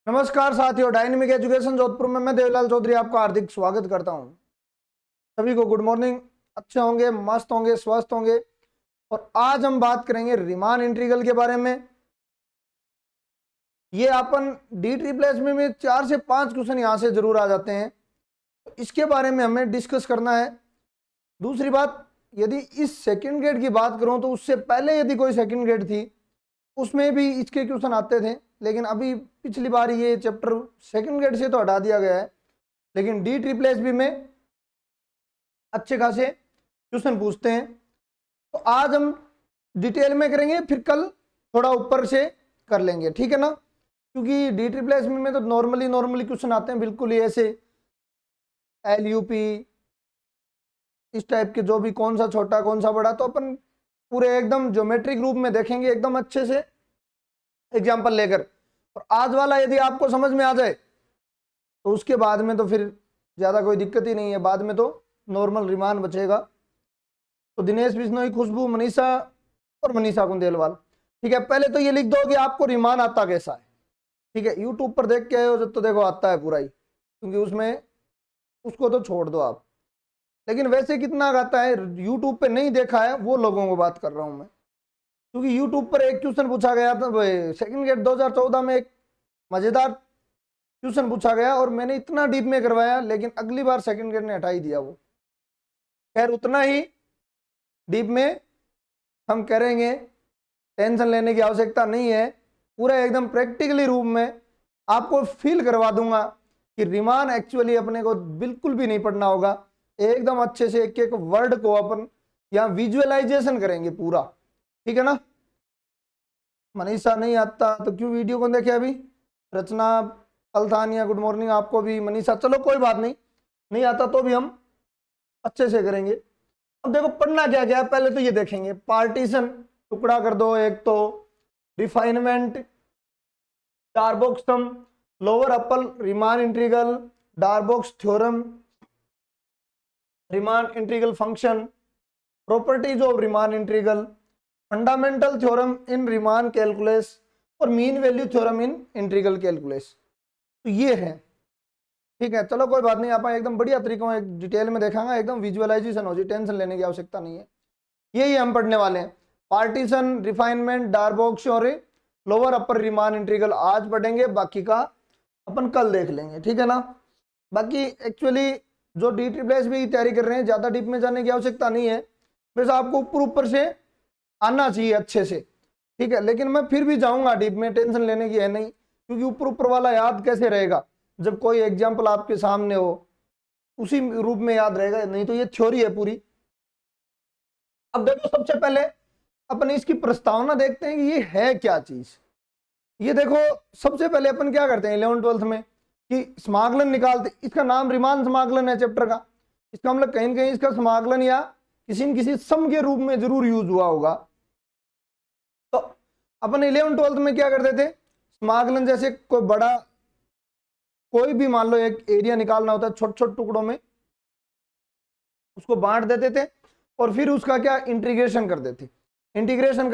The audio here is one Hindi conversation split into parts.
नमस्कार साथियों, डायनेमिक एजुकेशन जोधपुर में मैं देवलाल चौधरी आपका हार्दिक स्वागत करता हूं। सभी को गुड मॉर्निंग। अच्छे होंगे, मस्त होंगे, स्वस्थ होंगे। और आज हम बात करेंगे रीमान इंटीग्रल के बारे में। ये अपन डी ट्रिपल में 4 से 5 क्वेश्चन यहां से जरूर आ जाते हैं, तो इसके बारे में हमें डिस्कस करना है। दूसरी बात, यदि इस सेकंड ग्रेड की बात करूं तो उससे पहले यदि कोई सेकंड ग्रेड थी उसमें भी इसके क्वेश्चन आते थे, लेकिन अभी पिछली बार ये चैप्टर सेकंड ग्रेड से तो हटा दिया गया है, लेकिन डी ट्रिपल में अच्छे खासे क्वेश्चन पूछते हैं। तो आज हम डिटेल में करेंगे, फिर कल थोड़ा ऊपर से कर लेंगे, ठीक है ना। क्योंकि डी ट्रिपल में तो नॉर्मली क्वेश्चन आते हैं बिल्कुल ही ऐसे LUP इस टाइप के, जो भी कौन सा छोटा कौन सा बड़ा, तो अपन पूरे एकदम ज्योमेट्रिक रूप में देखेंगे एकदम अच्छे से एग्जाम्पल लेकर। और आज वाला यदि आपको समझ में आ जाए तो उसके बाद में तो फिर ज़्यादा कोई दिक्कत ही नहीं है, बाद में तो नॉर्मल रीमान बचेगा। तो दिनेश बिश्नोई, खुशबू, मनीषा और मनीषा कुंदेलवाल, ठीक है। पहले तो ये लिख दो कि आपको रीमान आता कैसा है, ठीक है। यूट्यूब पर देख के आए हो जब तो देखो आता है पूरा ही, क्योंकि उसमें उसको तो छोड़ दो आप, लेकिन वैसे कितना आता है यूट्यूब पे नहीं देखा है वो लोगों को बात कर रहा हूं मैं। क्योंकि यूट्यूब पर एक क्वेश्चन पूछा गया था सेकंड ग्रेड 2014 में, एक मजेदार क्वेश्चन पूछा गया और मैंने इतना डीप में करवाया, लेकिन अगली बार सेकंड ग्रेड ने हटा ही दिया वो। खैर उतना ही डीप में हम करेंगे, टेंशन लेने की आवश्यकता नहीं है। पूरा एकदम प्रैक्टिकली रूप में आपको फील करवा दूंगा कि रीमान एक्चुअली अपने को बिल्कुल भी नहीं पढ़ना होगा। एकदम अच्छे से एक एक वर्ड को अपन यहाँ विजुअलाइजेशन करेंगे पूरा, ठीक है ना। मनीषा नहीं आता तो क्यों वीडियो को देखे अभी। रचना, अल्तानिया, गुड मॉर्निंग आपको भी। मनीषा, चलो कोई बात नहीं, नहीं आता तो भी हम अच्छे से करेंगे। अब देखो पढ़ना क्या क्या है, पहले तो ये देखेंगे पार्टीशन, टुकड़ा कर दो एक तो, refinement, Darboux theorem, lower upper Riemann integral, Darboux theorem, Riemann integral function, properties of Riemann integral, fundamental theorem in Riemann calculus और mean value theorem in integral calculus. तो ये है, ठीक है। चलो कोई बात नहीं, आप एकदम बढ़िया तरीकों में डिटेल में देखांगा, एकदम विजुअलाइजेशन हो जाए, टेंशन लेने की आवश्यकता नहीं है। यही हम पढ़ने वाले हैं, पार्टीशन, रिफाइनमेंट, डार्बोक्स और लोअर अपर रीमान इंटीग्रल आज पढ़ेंगे, बाकी का अपन कल देख लेंगे, ठीक है ना। बाकी एक्चुअली जो डी ट्रिपल भी तैयारी कर रहे हैं, ज्यादा डीप में जाने की आवश्यकता नहीं है, बस आपको ऊपर ऊपर से आना चाहिए अच्छे से, ठीक है। लेकिन मैं फिर भी जाऊंगा डीप में, टेंशन लेने की है नहीं, क्योंकि ऊपर ऊपर वाला याद कैसे रहेगा जब कोई एग्जाम्पल आपके सामने हो, उसी रूप में याद रहेगा, नहीं तो ये थ्योरी है पूरी। अब देखो सबसे पहले अपन इसकी प्रस्तावना देखते हैं कि ये है क्या चीज। ये देखो सबसे पहले अपन क्या करते हैं 11th-12th में कि समाकलन निकालते, इसका नाम रीमान समाकलन है चैप्टर का। इसका मतलब कहीं ना कहीं इसका समाकलन या किसी न किसी सम के रूप में जरूर यूज हुआ होगा। तो अपन 11th-12th में क्या करते थे, समाकलन जैसे कोई बड़ा, कोई भी मान लो एक एरिया निकालना होता है, छोटे छोटे टुकड़ों में उसको बांट देते थे और फिर उसका क्या इंटीग्रेशन कर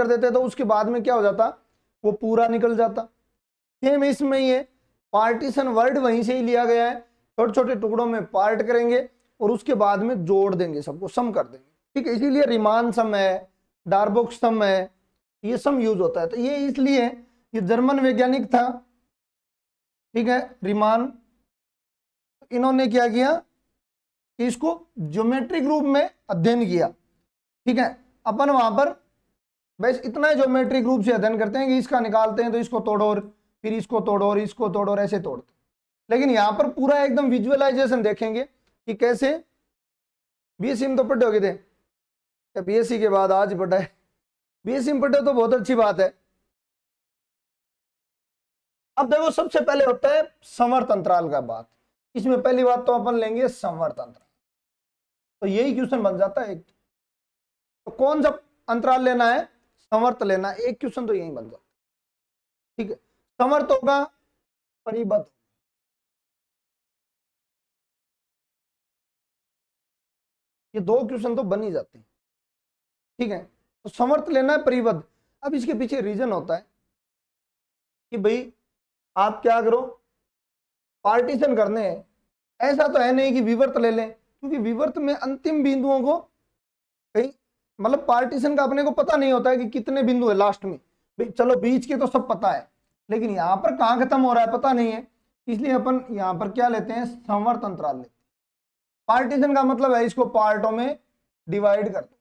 देते, तो उसके बाद में क्या हो जाता, वो पूरा निकल जाता। सेम इसमें ही है, पार्टीशन वर्ड वहीं से ही लिया गया है, छोटे छोटे टुकड़ों में पार्ट करेंगे और उसके बाद में जोड़ देंगे, सबको सम कर देंगे, ठीक है। इसीलिए रीमान सम है, डार्बोक्स सम है, ये सम यूज होता है। तो ये इसलिए ये जर्मन वैज्ञानिक था, ठीक है, रीमान। इन्होंने क्या किया कि इसको ज्योमेट्रिक रूप में अध्ययन किया, ठीक है। अपन वहां पर बस इतना ज्योमेट्रिक रूप से अध्ययन करते हैं कि इसका निकालते हैं तो इसको तोड़ो और फिर इसको तोड़ो और इसको तोड़ो और ऐसे तोड़ते, लेकिन यहाँ पर पूरा एकदम विजुअलाइजेशन देखेंगे कि कैसे। बीएससी में तो पढ़े हो गए थे, बीएससी के बाद आज पढ़ा है, बीएससी में पढ़े तो बहुत अच्छी बात है। अब देखो सबसे पहले होता है संवर्त अंतराल का बात। इसमें पहली बात तो अपन लेंगे संवर्त अंतराल, तो यही क्वेश्चन बन जाता है एक। तो कौन सा अंतराल लेना है, संवर्त लेना है, एक क्वेश्चन तो यही बन जाता है, ठीक है। संवर्त होगा परिबद्ध, ये दो क्वेश्चन तो बन ही जाते हैं, ठीक है। तो संवर्त लेना है परिबद्ध। अब इसके पीछे रीजन होता है कि भाई आप क्या करो, पार्टीशन करने हैं। ऐसा तो है नहीं कि विवर्त ले लें, क्योंकि विवर्त में अंतिम बिंदुओं को कहीं मतलब पार्टीशन का अपने को पता नहीं होता है कि कितने बिंदु है लास्ट में। चलो बीच के तो सब पता है, लेकिन यहाँ पर कहाँ खत्म हो रहा है पता नहीं है, इसलिए अपन यहाँ पर क्या लेते हैं, संवर्त अंतराल लेते हैं। पार्टीशन का मतलब है इसको पार्टों में डिवाइड कर दो,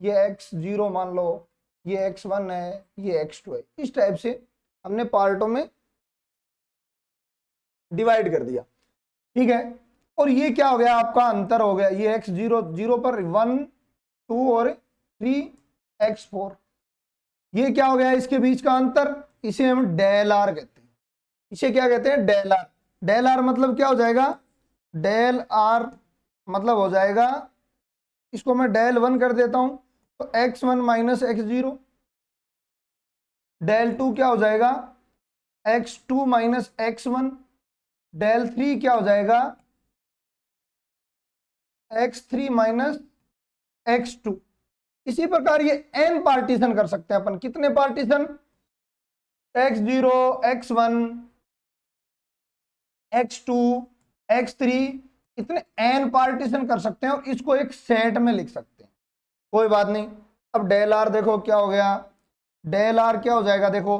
ये x0 मान लो, ये x1 है, ये x2 है, इस टाइप से हमने पार्टों में डिवाइड कर दिया, ठीक है। और ये क्या हो गया, आपका अंतर हो गया, ये x0 0 पर 1 2 और 3 x4, ये क्या हो गया इसके बीच का अंतर, इसे हम डेल आर कहते हैं। इसे क्या कहते हैं, डेल आर। डेल आर मतलब क्या हो जाएगा, डेल आर मतलब हो जाएगा, इसको मैं डेल 1 कर देता हूं तो x1 माइनस x0, डेल 2 क्या हो जाएगा, x2 माइनस x1, डेल 3 क्या हो जाएगा, x3 माइनस x2। इसी प्रकार ये n पार्टीशन कर सकते हैं अपन, कितने partition, x0 x1 x2 x3, इतने n पार्टीशन कर सकते हैं और इसको एक सेट में लिख सकते हैं, कोई बात नहीं। अब डेल आर देखो क्या हो गया, डेल आर क्या हो जाएगा, देखो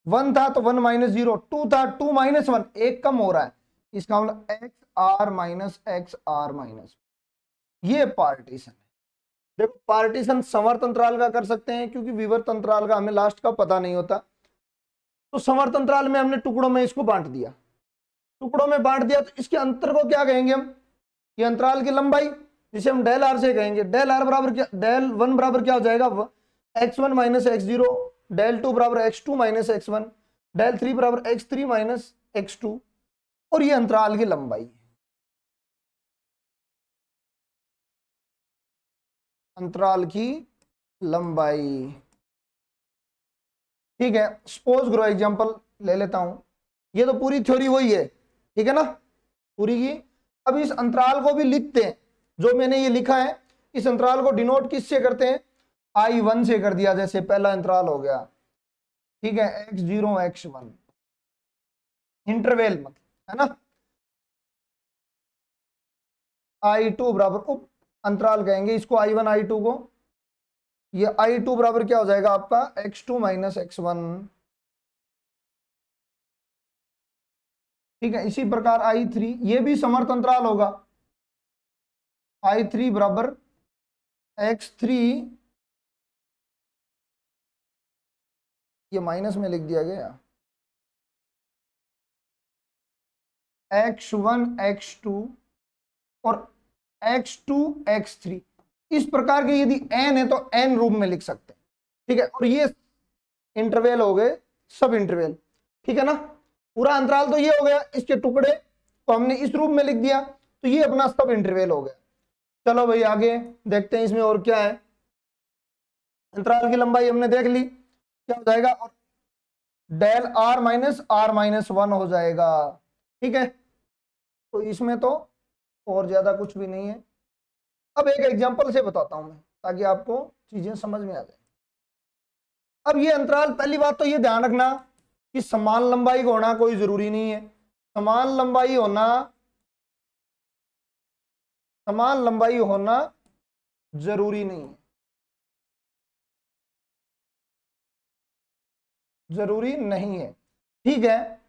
1 था तो 1 माइनस 0, 2 था 2 माइनस 1, एक कम हो रहा है, इसका मतलब X R minus X R minus, ये पार्टीशन है। देखो पार्टीशन समवर्त अंतराल का कर सकते हैं, क्योंकि विवर्त अंतराल का हमें लास्ट का पता नहीं होता। तो समवर्त अंतराल में हमने टुकड़ों में इसको बांट दिया, टुकड़ों में बांट दिया तो इसके अंतर को क्या कहेंगे हम, ये अंतराल की लंबाई, जिसे हम डेल आर से कहेंगे। डेल आर बराबर क्या, डेल 1 बराबर क्या हो जाएगा, x1 माइनस x0, डेल 2 बराबर x2 माइनस x1, डेल 3 बराबर x3 माइनस x2, और ये अंतराल की लंबाई, अंतराल की लंबाई, ठीक है। सपोज करो एग्जांपल ले लेता हूं, ये तो पूरी थ्योरी वही है, ठीक है ना, पूरी की। अब इस अंतराल को भी लिखते हैं, जो मैंने ये लिखा है, इस अंतराल को डिनोट किससे करते हैं, I1 से कर दिया, जैसे पहला अंतराल हो गया, ठीक है, x0 x1, इंटरवेल मतलब, है ना। I2 बराबर उप अंतराल कहेंगे इसको, I1 I2 को, ये I2 बराबर क्या हो जाएगा आपका, x2 माइनस x1, ठीक है। इसी प्रकार I3, ये भी समवर्त अंतराल होगा, I3 बराबर x3, ये माइनस में लिख दिया गया, x1 x2 और x2 x3, इस प्रकार के यदि n है तो n रूप में लिख सकते हैं, ठीक है। और ये इंटरवल हो गए सब इंटरवल, ठीक है ना। पूरा अंतराल तो ये हो गया, इसके टुकड़े तो हमने इस रूप में लिख दिया, तो ये अपना सब इंटरवल हो गया। चलो भाई आगे देखते हैं इसमें और क्या है। अंतराल की लंबाई हमने देख ली, क्या हो जाएगा, और डेल आर माइनस 1 हो जाएगा, ठीक है। तो इसमें तो और ज्यादा कुछ भी नहीं है। अब एक एग्जांपल से बताता हूं मैं, ताकि आपको चीजें समझ में आ जाए। अब ये अंतराल, पहली बात तो ये ध्यान रखना कि समान लंबाई का होना कोई जरूरी नहीं है, समान लंबाई होना, समान लंबाई होना जरूरी नहीं है, जरूरी नहीं है, ठीक है।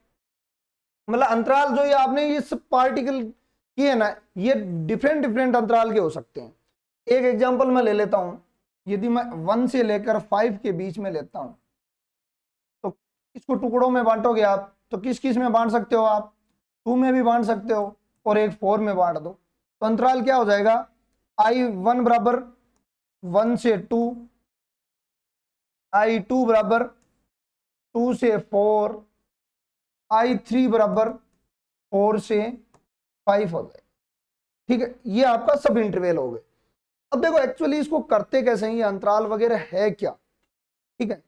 मतलब अंतराल जो ये आपने ये सब पार्टिकल किए ना, ये डिफरेंट डिफरेंट अंतराल के हो सकते हैं। एक एग्जांपल मैं ले लेता हूं, यदि मैं 1 से लेकर 5 के बीच में लेता हूं, तो इसको टुकड़ों में बांटोगे आप तो किस किस में बांट सकते हो आप, 2 में भी बांट सकते हो और एक 4 में बांट दो, तो अंतराल क्या हो जाएगा, I1 बराबर 1 से 2, I2 बराबर 2 से 4, I3 बराबर 4 से 5 हो जाए, ठीक है। ये आपका सब इंटरवल हो गए। अब देखो एक्चुअली इसको करते कैसे हैं, ये अंतराल वगैरह है क्या, ठीक है।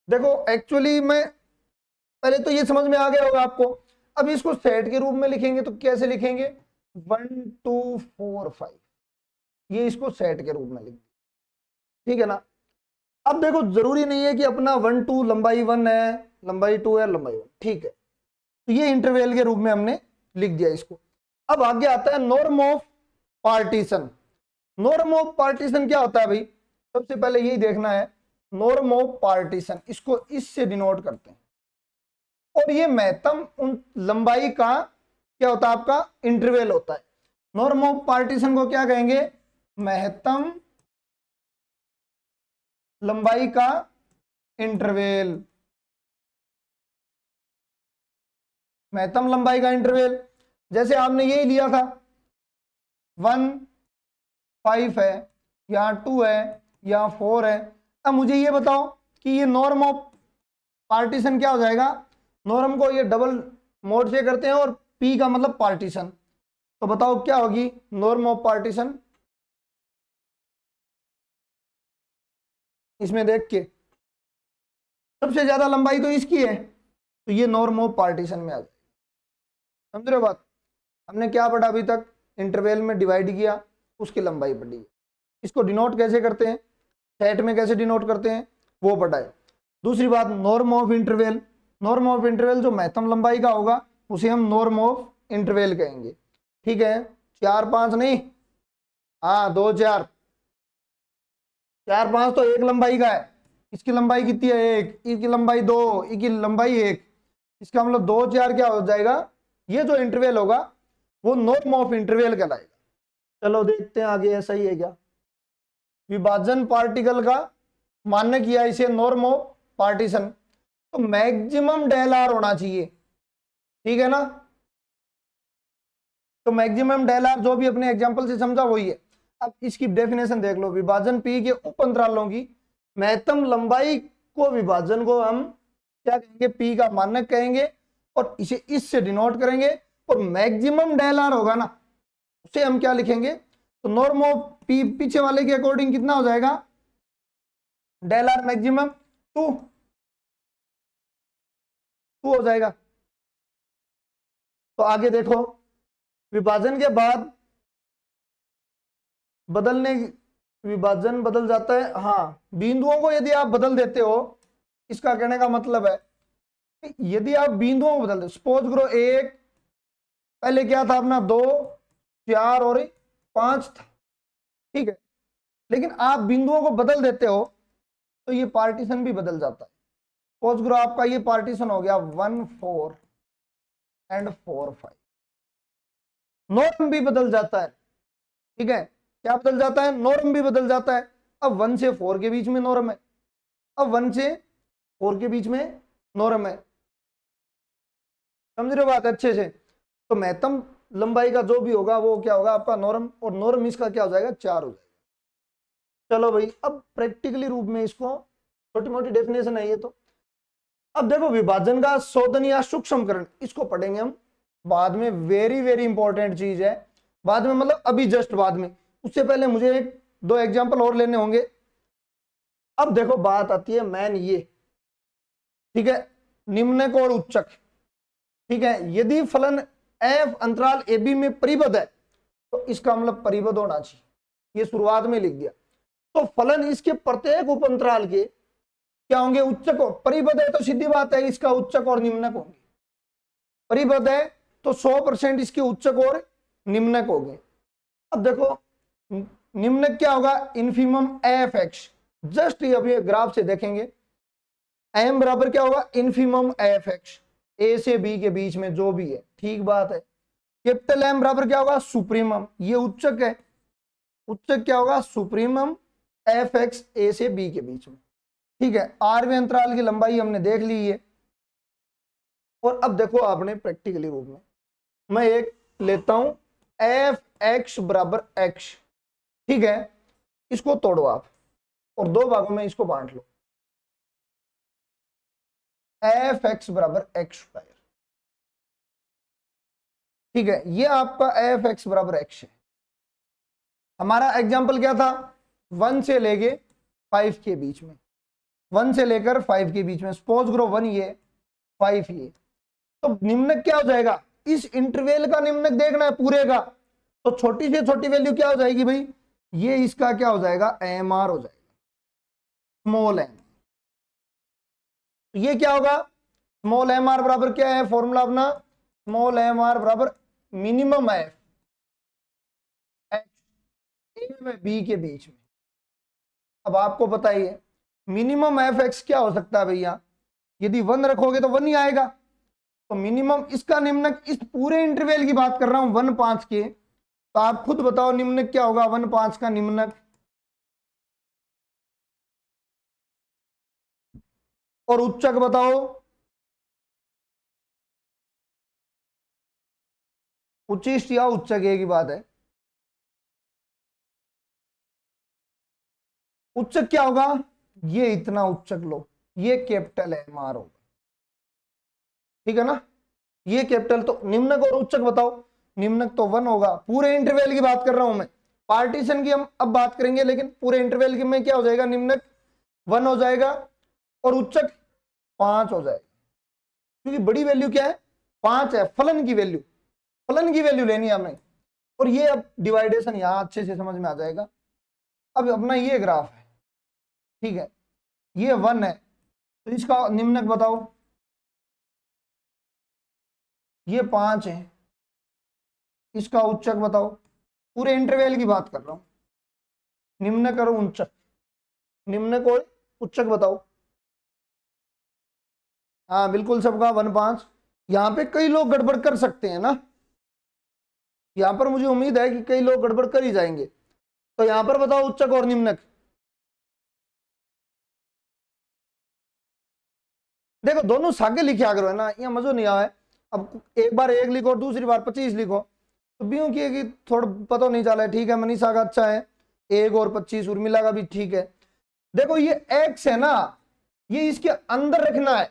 देखो एक्चुअली मैं पहले तो ये समझ में आ गया होगा आपको। अब इसको सेट के रूप में लिखेंगे तो कैसे लिखेंगे, 1 2 4 5, ये इसको सेट के रूप में लिखेंगे, ठीक है ना। अब देखो जरूरी नहीं है कि अपना 1 2 लंबाई 1 है, लंबाई 2 है, लंबाई 1, ठीक है। तो ये इंटरवल के रूप में हमने लिख दिया इसको। अब आगे आता है norm of partition. Norm of partition क्या होता है भाई, सबसे पहले यही देखना है। नॉर्म ऑफ पार्टीशन इसको इससे डिनोट करते हैं, और ये महत्तम उन लंबाई का क्या होता है, आपका इंटरवल होता है। नॉर्म ऑफ पार्टीशन को क्या कहेंगे, महत्तम लंबाई का इंटरवल। महत्तम लंबाई का इंटरवल, जैसे आपने यही लिया था 1 5 है, यहाँ 2 है, यहाँ 4 है। अब मुझे ये बताओ कि ये नॉर्म ऑफ पार्टीशन क्या हो जाएगा। नॉर्म को ये डबल मोड से करते हैं और पी का मतलब पार्टीशन, तो बताओ क्या होगी नॉर्म ऑफ पार्टीशन। इसमें देख के सबसे ज्यादा लंबाई तो इसकी है, तो ये नॉर्म ऑफ पार्टीशन में आ जाएगी। समझ रहे हो बात। हमने क्या पढ़ा अभी तक, इंटरवल में डिवाइड किया, उसकी लंबाई पढ़ी है। इसको डिनोट कैसे करते हैं, सेट में कैसे डिनोट करते हैं वो पढ़ा है। दूसरी बात norm of interval. Norm of interval जो महत्तम लंबाई का होगा उसे हम नॉर्म ऑफ इंटरवल कहेंगे। ठीक है, 4 5 नहीं, हाँ 2 4, 4 5 तो एक लंबाई का है। इसकी लंबाई कितनी है, 1, इसकी लंबाई 2, इसकी लंबाई 1। इसका मतलब 2 4 क्या हो जाएगा, ये जो इंटरवल होगा वो नॉर्म ऑफ इंटरवल कहलाएगा। चलो देखते हैं आगे ऐसा ही है क्या। विभाजन पार्टिकल का मान्य किया इसे नॉर्म ऑफ पार्टीशन, तो मैक्सिमम डेल आर होना चाहिए, ठीक है ना। तो मैक्सिमम डेल आर जो भी अपने एग्जांपल से समझा वही है। अब इसकी डेफिनेशन देख लो, विभाजन पी के उप अंतरालों की महत्तम लंबाई को विभाजन को हम क्या कहेंगे, पी का मानक कहेंगे, और इसे इससे डिनोट करेंगे। और मैक्सिमम डेल आर होगा ना, उसे हम क्या लिखेंगे, तो नॉर्म ऑफ पी पीछे वाले के अकॉर्डिंग कितना हो जाएगा, डेल आर मैक्सिमम 2 हो जाएगा। तो आगे देखो, विभाजन के बाद बदलने, विभाजन बदल जाता है, हाँ बिंदुओं को यदि आप बदल देते हो, इसका कहने का मतलब है यदि आप बिंदुओं को बदल दो, सपोज करो 1 पहले क्या था अपना 2 4 और 5 था, ठीक है, लेकिन आप बिंदुओं को बदल देते हो तो ये पार्टीशन भी बदल जाता है। सपोज करो आपका ये पार्टीशन हो गया 1 4 एंड 4 5, नॉर्म भी बदल जाता है, ठीक है, क्या बदल जाता है, नॉर्म भी बदल जाता है। अब 1 से 4 के बीच में नॉर्म है, अब 1 से 4 के बीच में नॉर्म है। समझ रहे हो बात अच्छे से। तो महत्तम लंबाई का जो भी होगा वो क्या होगा आपका नॉर्म, और नॉर्म इसका क्या हो जाएगा 4 हो जाएगा। चलो भाई, अब प्रैक्टिकली रूप में इसको, छोटी मोटी डेफिनेशन है ये तो। अब देखो विभाजन का शोधन या सूक्ष्मकरण, इसको पढ़ेंगे हम बाद में, वेरी वेरी इंपॉर्टेंट चीज है। बाद में मतलब अभी जस्ट बाद में, उससे पहले मुझे 1-2 एग्जाम्पल और लेने होंगे। अब देखो बात आती है मैन ये, ठीक है, निम्नक और उच्चक, ठीक है। यदि फलन एफ अंतराल ए बी में परिबद्ध है तो इसका मतलब परिबद्ध होना चाहिए, ये शुरुआत में लिख दिया। तो फलन इसके प्रत्येक उप अंतराल के क्या होंगे, उच्चक हो। परिबद्ध है तो सीधी बात है इसका उच्चक और निम्नक होंगे। परिबद्ध है तो 100% इसके उच्चक और निम्नक होंगे। अब देखो निम्नक क्या होगा, इन्फीमम एफ एक्स, जस्ट अभी ग्राफ से देखेंगे, एम बराबर क्या होगा, इन्फीमम एफ एक्स, ए से बी के बीच में जो भी है, ठीक बात है। कैपिटल एम बराबर क्या होगा, सुप्रीमम, ये उच्चक है, उच्चक क्या होगा, सुप्रीमम एफ एक्स ए से बी के बीच में, ठीक है। आरवें अंतराल की लंबाई हमने देख ली है। और अब देखो आपने प्रैक्टिकली रूप में, मैं एक लेता हूं एफ एक्स बराबर एक्स, ठीक है, इसको तोड़ो आप और 2 भागों में इसको बांट लो, एफ एक्स बराबर एक्स स्क्वायर, ठीक है, ये आपका एफ एक्स बराबर एक्स है। हमारा एग्जाम्पल क्या था, 1 से लेके 5 के बीच में, 1 से लेकर 5 के बीच में, सपोज करो 1 ये 5 ये, तो निम्नक क्या हो जाएगा, इस इंटरवल का निम्नक देखना है पूरे का, तो छोटी से छोटी वैल्यू क्या हो जाएगी भाई, ये इसका क्या हो जाएगा, एम आर हो जाएगा, स्मॉल एम। ये क्या होगा, स्मॉल एम आर बराबर क्या है फॉर्मूला अपना, स्मॉल एम आर बराबर मिनिमम एफ ए में बी के बीच में। अब आपको पता ही है मिनिमम एफ एक्स क्या हो सकता है भैया, यदि 1 रखोगे तो 1 ही आएगा, तो मिनिमम इसका निम्नक, इस पूरे इंटरवल की बात कर रहा हूं 1 5 के, तो आप खुद बताओ निम्नक क्या होगा 1 5 का निम्नक, और उच्चक बताओ, उच्चिष्ट या उच्चक एक ही बात है। उच्चक क्या होगा, ये इतना उच्चक लो, ये कैपिटल है एम आर होगा, ठीक है ना, ये कैपिटल। तो निम्नक और उच्चक बताओ, निम्नक तो 1 होगा, पूरे इंटरवल की बात कर रहा हूं मैं, पार्टीशन की हम अब बात करेंगे, लेकिन पूरे इंटरवल की में क्या हो जाएगा, निम्नक 1 हो जाएगा और उच्चक 5 हो जाएगा, क्योंकि बड़ी वैल्यू क्या है 5 है, फलन की वैल्यू, फलन की वैल्यू लेनी है हमें। और ये अब डिवाइडेशन यहां अच्छे से समझ में आ जाएगा। अब अपना ये ग्राफ है, ठीक है, ये 1 है, तो इसका निम्नक बताओ, ये 5 है, इसका उच्चक बताओ, पूरे इंटरवल की बात कर रहा हूं, निम्नक और उच्चक, निम्नक और उच्चक बताओ। हाँ बिल्कुल सबका 1 5। यहाँ पे कई लोग गड़बड़ कर सकते हैं ना, यहाँ पर मुझे उम्मीद है कि कई लोग गड़बड़ कर ही जाएंगे, तो यहाँ पर बताओ उच्चक और निम्नक। देखो दोनों सागे लिखा करो है ना, यहाँ मजो नहीं आया है। अब एक बार 1 लिखो और दूसरी बार 25 लिखो, तो ब्यों किए कि थोड़ा पता नहीं चला है, ठीक है, मनीषा का अच्छा है 1 और 25, उर्मिला का भी ठीक है। देखो ये एक्स है ना, ये इसके अंदर रखना है,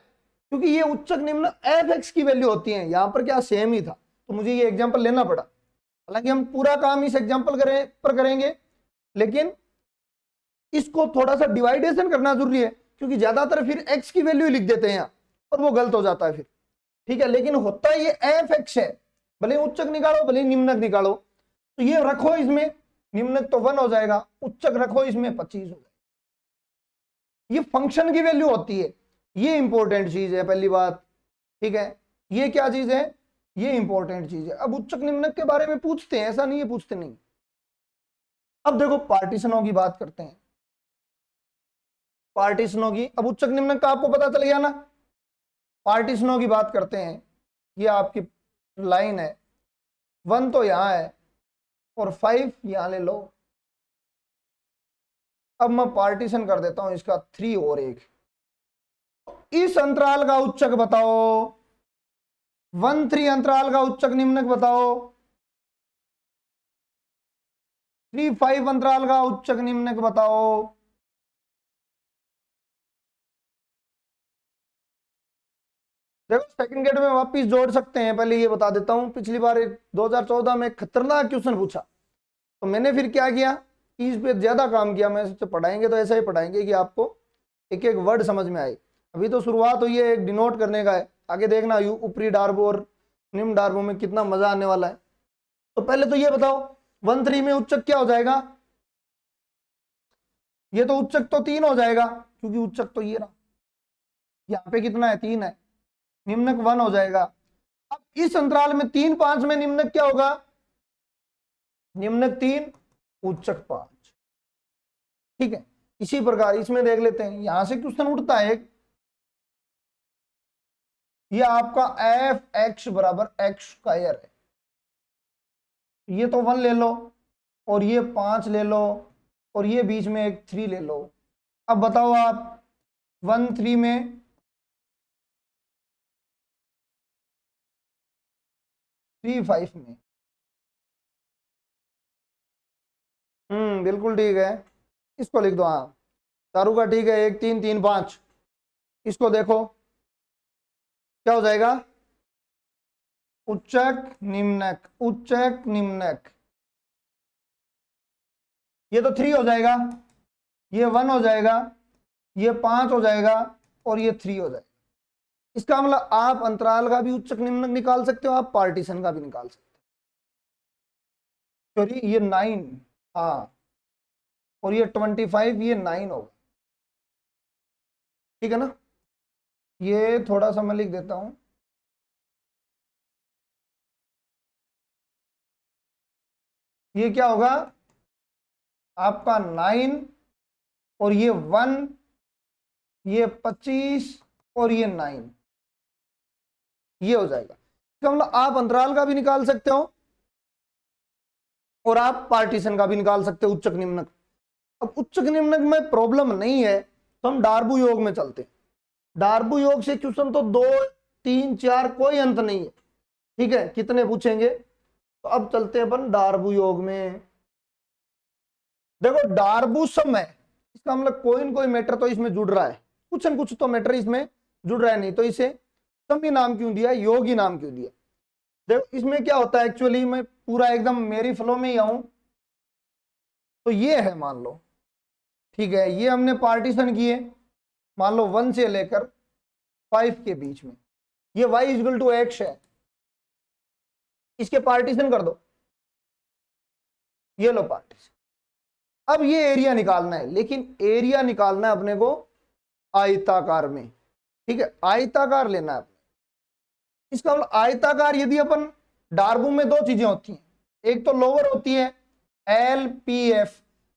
क्योंकि ये उच्चक निम्न एफ एक्स की वैल्यू होती है, यहां पर क्या सेम ही था, तो मुझे ये एग्जांपल लेना पड़ा। हालांकि हम पूरा काम इस एग्जांपल पर करेंगे, लेकिन इसको थोड़ा सा डिवाइडेशन करना जरूरी है, क्योंकि ज्यादातर फिर एक्स की वैल्यू लिख देते हैं यहाँ, और वो गलत हो जाता है फिर, ठीक है। लेकिन होता ये एफ एक्स है, भले उच्चक निकालो भले निम्नक निकालो, तो ये रखो इसमें, निम्नक तो 1 हो जाएगा, उच्चक रखो इसमें 25 हो जाएगा। ये फंक्शन की वैल्यू होती है, ये इंपॉर्टेंट चीज है पहली बात, ठीक है, ये क्या चीज है, ये इंपॉर्टेंट चीज है। अब उच्चक निम्नक के बारे में पूछते हैं, ऐसा नहीं है पूछते नहीं। अब देखो पार्टीशनों की बात करते हैं, पार्टीशनों की, अब उच्चक निम्नक का आपको पता चल गया ना, पार्टीशनों की बात करते हैं। ये आपकी लाइन है, 1 तो यहां है और 5 यहां ले लो। अब मैं पार्टीशन कर देता हूं इसका 3 और 1, इस अंतराल का उच्चक बताओ, 1 3 अंतराल का उच्चक निम्नक बताओ, 3 5 अंतराल का उच्चक निम्नक बताओ। देखो सेकंड गेट में वापिस जोड़ सकते हैं, पहले ये बता देता हूं, पिछली बार 2014 में एक खतरनाक क्वेश्चन पूछा, तो मैंने फिर क्या किया, इस पे ज्यादा काम किया। मैं सोचा पढ़ाएंगे तो ऐसा ही पढ़ाएंगे कि आपको एक एक वर्ड समझ में आए। अभी तो शुरुआत हुई है, एक डिनोट करने का है, आगे देखना ऊपरी डार्बो और निम्न डार्बो में कितना मजा आने वाला है। तो पहले तो ये बताओ 1 3 में उच्चक क्या हो जाएगा, ये तो उच्चक तो 3 हो जाएगा, क्योंकि उच्चक तो ये रहा, यहाँ पे कितना है 3 है, निम्नक 1 हो जाएगा। अब इस अंतराल में 3 5 में निम्नक क्या होगा, निम्नक 3 उच्चक 5, ठीक है। इसी प्रकार इसमें देख लेते हैं, यहां से क्वेश्चन उठता है, ये आपका एफ एक्स बराबर एक्स स्क्वायर है, ये तो 1 ले लो और ये 5 ले लो और ये बीच में एक 3 ले लो। अब बताओ आप 1 3 में 3 5 में, बिल्कुल ठीक है, इसको लिख दो, हाँ चारू का ठीक है, 1 3 3 5, इसको देखो क्या हो जाएगा, उच्चक निम्नक उच्चक निम्नक, ये तो 3 हो जाएगा, ये 1 हो जाएगा, ये 5 हो जाएगा और ये 3 हो जाएगा। इसका मतलब आप अंतराल का भी उच्चक निम्नक निकाल सकते हो, आप पार्टीशन का भी निकाल सकते हो। सॉरी ये 9, हाँ, और ये 25, ये 9 होगा, ठीक है ना। ये थोड़ा सा मैं लिख देता हूं, ये क्या होगा आपका 9 और ये 1, ये 25 और ये 9, ये हो जाएगा। इसका मतलब आप अंतराल का भी निकाल सकते हो और आप पार्टीशन का भी निकाल सकते हो, उच्चक निम्नक। अब उच्चक निम्नक में प्रॉब्लम नहीं है तो हम डार्बू योग में चलते हैं। डार्बू योग से क्वेश्चन तो 2 3 4 कोई अंत नहीं है, ठीक है, कितने पूछेंगे। तो अब चलते हैं अपन डार्बू योग में। देखो डार्बू सम है, इसका मतलब कोई न कोई मैटर तो इसमें जुड़ रहा है, कुछ न कुछ तो मैटर इसमें जुड़ रहा है, नहीं तो इसे सम ही नाम क्यों दिया, योग ही नाम क्यों दिया। देखो इसमें क्या होता है, एक्चुअली मैं पूरा एकदम मेरी फ्लो में ही आऊं तो ये है, मान लो ठीक है, ये हमने पार्टीशन किए, मान लो 1 से लेकर 5 के बीच में, ये y इक्वल टू x है, इसके पार्टीशन कर दो, ये लो पार्टीशन। अब ये एरिया निकालना है, लेकिन एरिया निकालना है अपने को आयताकार में, ठीक है, आयताकार लेना है अपने। इसका मतलब आयताकार, यदि अपन डार्बू में 2 चीजें होती हैं, एक तो लोअर होती है LPF,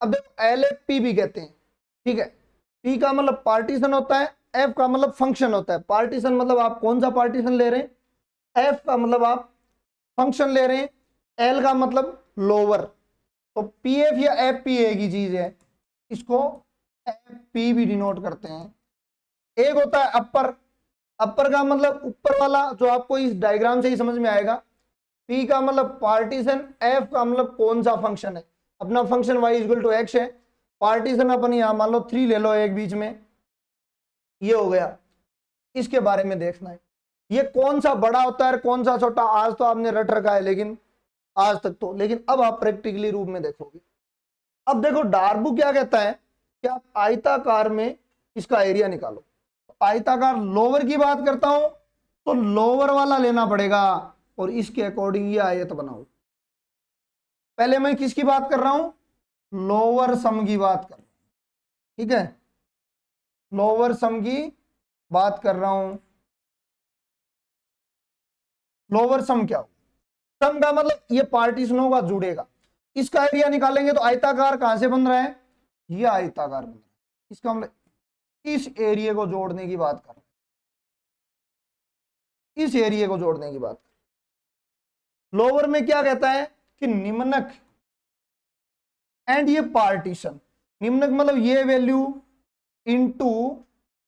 अब देखो LFP भी कहते हैं, ठीक है, P का मतलब पार्टीशन होता है, F का मतलब फंक्शन होता है। पार्टीशन मतलब आप कौन सा पार्टीशन ले रहे हैं, F का मतलब आप फंक्शन ले रहे हैं, L का मतलब लोअर, तो PF या FP एक ही चीज है, इसको FP भी डिनोट करते हैं। एक होता है अपर, अपर का मतलब ऊपर वाला, जो आपको इस डायग्राम से ही समझ में आएगा। P का मतलब पार्टीशन, F का मतलब कौन सा फंक्शन है, अपना function y equal to x है, पार्टीशन अपन यहां मान लो 3 ले लो एक बीच में, ये हो गया। इसके बारे में देखना है, ये कौन सा बड़ा होता है कौन सा छोटा, आज तो आपने रट रखा है लेकिन आज तक तो, लेकिन अब आप प्रैक्टिकली रूप में देखोगे। अब देखो डार्बू क्या कहता है कि आप आयताकार में इसका एरिया निकालो। आयताकार लोअर की बात करता हूं तो लोअर वाला लेना पड़ेगा और इसके अकॉर्डिंग ये आयत बनाओ। पहले मैं किसकी बात कर रहा हूं, लोअर सम की बात कर रहा हूं, ठीक है, लोअर सम की बात कर रहा हूं। लोअर सम क्या हो, सम का मतलब ये पार्टीशनों का जुड़ेगा, इसका एरिया निकालेंगे तो आयताकार कहां से बन रहा है, ये आयताकार बन रहा है, इसका मतलब इस एरिया को जोड़ने की बात कर रहे हैं, इस एरिया को जोड़ने की बात कर। लोअर में क्या कहता है कि निम्नक एंड ये पार्टीशन, निम्नक मतलब ये वैल्यू इनटू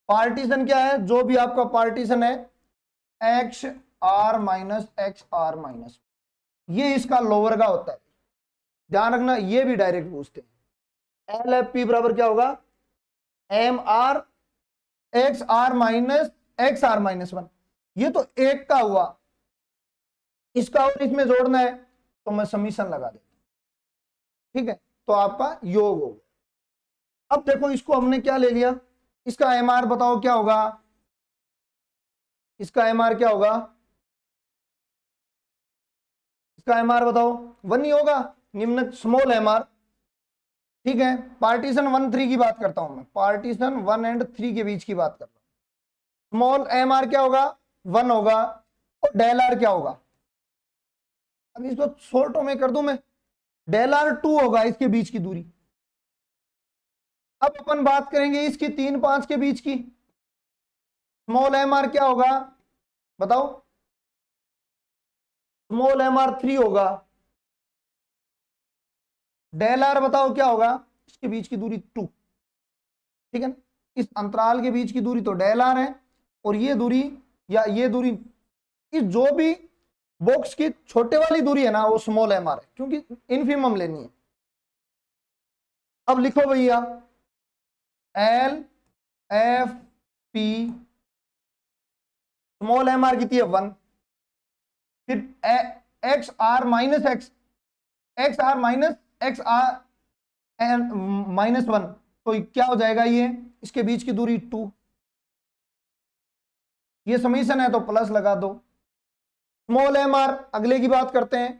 पार्टीशन क्या है, जो भी आपका पार्टीशन है X R minus X R minus, ये इसका लोअर का होता है। ध्यान रखना ये भी डायरेक्ट पूछते हैं, एल एफ पी बराबर क्या होगा, M R X R minus X R minus 1, ये तो एक का हुआ, इसका और इसमें जोड़ना है तो मैं समीशन लगा देता हूं, ठीक है, तो आपका योग होगा। अब देखो इसको हमने क्या ले लिया, इसका एम आर बताओ क्या होगा, इसका एम आर क्या होगा, इसका एम आर बताओ 1 ही होगा, निम्न स्मॉल एम आर, ठीक है। पार्टीशन 1 3 की बात करता हूं मैं, पार्टीशन 1 एंड 3 के बीच की बात कर रहा हूं। स्मॉल एम आर क्या होगा, 1 होगा, और डेल आर क्या होगा, अब इसको शॉर्टों में कर दूं मैं, डेल आर 2 होगा इसके बीच की दूरी। अब अपन बात करेंगे इसकी 3 5 के बीच की, स्मॉल एम आर क्या होगा बताओ, स्मॉल एम आर 3 होगा, डेल आर बताओ क्या होगा, इसके बीच की दूरी 2, ठीक है ना, इस अंतराल के बीच की दूरी तो डेल आर है, और ये दूरी या ये दूरी, इस जो भी बॉक्स की छोटे वाली दूरी है ना वो स्मॉल एम आर है, क्योंकि इनफिमम लेनी है। अब लिखो भैया L F P, small M R कितनी है 1, फिर X R minus X, X R minus X R minus 1, तो क्या हो जाएगा, ये इसके बीच की दूरी 2, ये समीशन है तो प्लस लगा दो। स्मॉल एम आर अगले की बात करते हैं,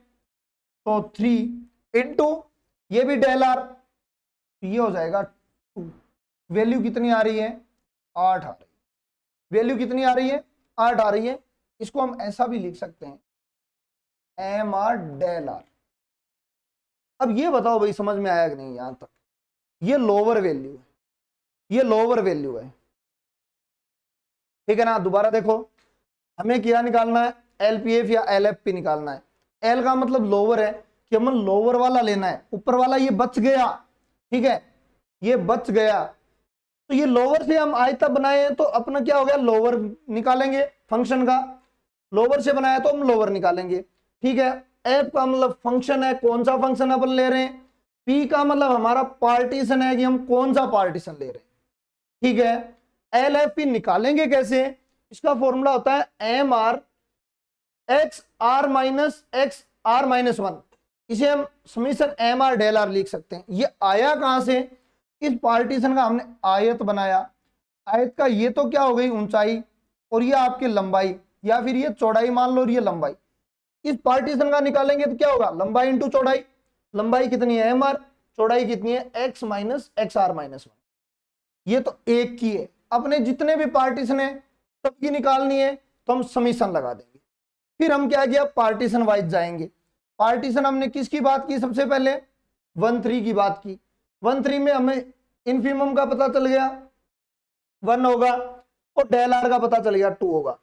तो 3 इंटू ये भी डेल आर, ये हो जाएगा 2, वैल्यू कितनी आ रही है 8 आ रही है, वैल्यू कितनी आ रही है, 8 आ रही है। इसको हम ऐसा भी लिख सकते हैं, एम आर डेल आर। अब ये बताओ भाई समझ में आया कि नहीं यहां तक? ये लोअर वैल्यू है, ये लोअर वैल्यू है, ठीक है ना। दोबारा देखो, हमें क्या निकालना है, एलपीएफ या एलएफपी निकालना है। एल का मतलब लोअर है कि हमें लोअर वाला लेना है, ऊपर वाला ये बच गया, ठीक है, ये बच गया। तो ये लोअर से हम आयता बनाए हैं तो अपना क्या हो गया, लोअर निकालेंगे फंक्शन का। लोअर से बनाया तो हम लोअर निकालेंगे, ठीक है। एफ का मतलब फंक्शन है, कौन सा फंक्शन अपन ले रहे हैं। पी का मतलब हमारा पार्टीशन है कि हम कौन सा पार्टीशन ले रहे हैं, ठीक है। एल एफ पी निकालेंगे कैसे, इसका फॉर्मूला होता है M R X R minus one. इसे हम summation M R del R लिख सकते हैं। ये आया कहां से, इस पार्टीशन का हमने आयत बनाया। आयत का ये तो क्या हो गई ऊंचाई, और ये आपकी लंबाई, या फिर ये चौड़ाई मान लो और ये लंबाई। इस पार्टीशन का निकालेंगे तो क्या होगा, लंबाई इंटू चौड़ाई। लंबाई कितनी है एम आर, चौड़ाई कितनी है X minus X R minus one. ये तो एक की है, अपने जितने भी पार्टीशन है सबकी निकालनी है तो हम समीशन लगा देंगे। फिर हम क्या किया, पार्टीशन वाइज जाएंगे। पार्टीशन हमने किसकी बात की, सबसे पहले 1 3 की बात की। 1 3 में हमें इन्फीमम का पता चल गया 1 होगा, और डेल आर का पता चल गया 2 होगा।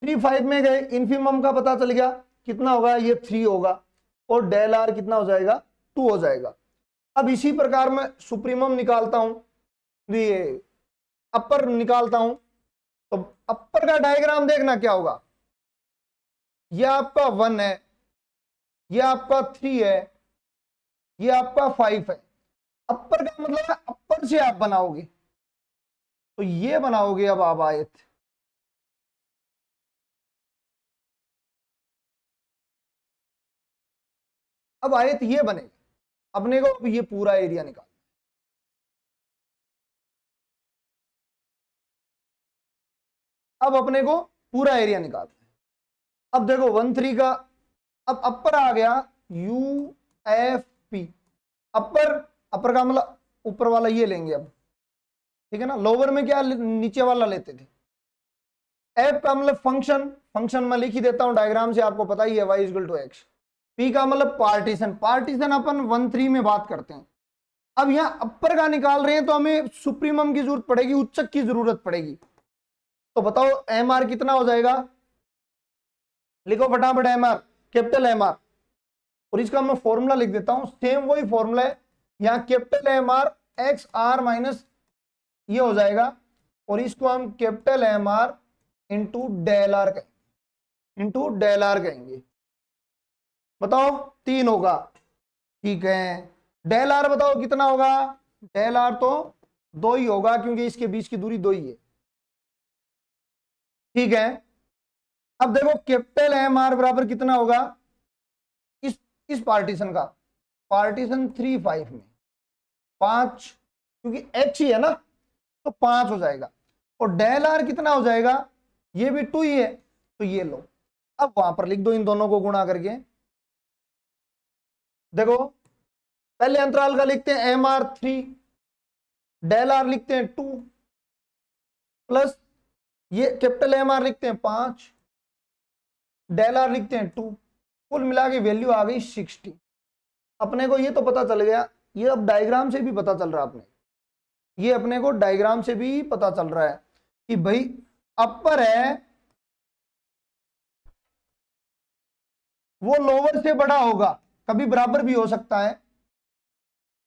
3 5 में गए, इन्फीमम का पता चल गया कितना होगा, ये 3 होगा, और डेल आर कितना हो जाएगा, 2 हो जाएगा। अब इसी प्रकार मैं सुप्रीमम निकालता हूं, ये अपर निकालता हूं। तो अपर का डायग्राम देखना क्या होगा, ये आपका 1 है, ये आपका 3 है, ये आपका 5 है। अपर का मतलब है अपर से आप बनाओगे, तो ये बनाओगे अब आप आयत। अब आयत ये बनेगा, अपने को अब ये पूरा एरिया निकाल, अब अपने को पूरा एरिया निकालना है। अब देखो 1 3 का, अब अपर आ गया यू एफ पी। अपर, अपर का मतलब ऊपर वाला ये लेंगे अब, ठीक है ना। लोअर में क्या नीचे वाला लेते थे। एफ का मतलब फंक्शन, फंक्शन में लिख ही देता हूं डायग्राम से, आपको पता ही है y equal to X. P का मतलब पार्टीशन, पार्टीशन अपन 1 3 में बात करते हैं। अब यहां अपर का निकाल रहे हैं तो हमें सुप्रीमम की जरूरत पड़ेगी, उच्चक की जरूरत पड़ेगी। तो बताओ एम आर कितना हो जाएगा, लिखो फटाफट M R, capital M R. और इसका मैं फॉर्मूला लिख देता हूं, सेम वही फॉर्मूला है। यहां capital M R X R minus ये हो जाएगा, और इसको हम capital M R into del R कहेंगे, इंटू डेल आर कहेंगे। बताओ 3 होगा, ठीक है। डेल आर बताओ कितना होगा, डेल आर तो 2 ही होगा क्योंकि इसके बीच की दूरी 2 ही है, ठीक है। अब देखो कैपिटल एम आर बराबर कितना होगा, इस पार्टीशन का, पार्टीशन 3 5 में 5, क्योंकि एच ही है ना तो 5 हो जाएगा। और डेल आर कितना हो जाएगा, ये भी 2 ही है, तो ये लो। अब वहां पर लिख दो इन दोनों को गुणा करके। देखो पहले अंतराल का लिखते हैं एम आर 3, डेल आर लिखते हैं 2, प्लस ये कैपिटल एम आर लिखते हैं 5, डेल आर लिखते हैं 2। कुल मिला के वैल्यू आ गई 60। अपने को ये तो पता चल गया, ये अब डायग्राम से भी पता चल रहा है अपने, ये अपने को डायग्राम से भी पता चल रहा है कि भाई अपर है वो लोअर से बड़ा होगा, कभी बराबर भी हो सकता है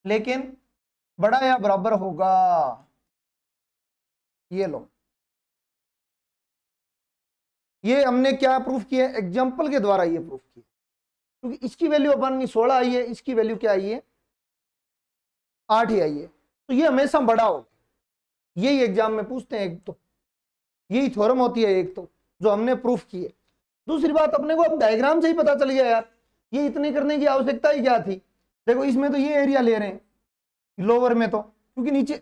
लेकिन बड़ा या बराबर होगा। ये लो, ये हमने क्या प्रूफ किया, एग्जांपल के द्वारा ये प्रूफ किया। क्योंकि इसकी वैल्यू अपन 16 आई है, इसकी वैल्यू क्या आई है 8 ही आई है, तो ये हमेशा बड़ा होगा। यही एग्जाम में पूछते हैं, एक तो यही थ्योरम होती है एक तो जो हमने प्रूफ की है। दूसरी बात अपने को अब डायग्राम से ही पता चल गया यार, ये इतने करने की आवश्यकता ही क्या थी। देखो इसमें तो ये एरिया ले रहे हैं लोअर में, तो क्योंकि नीचे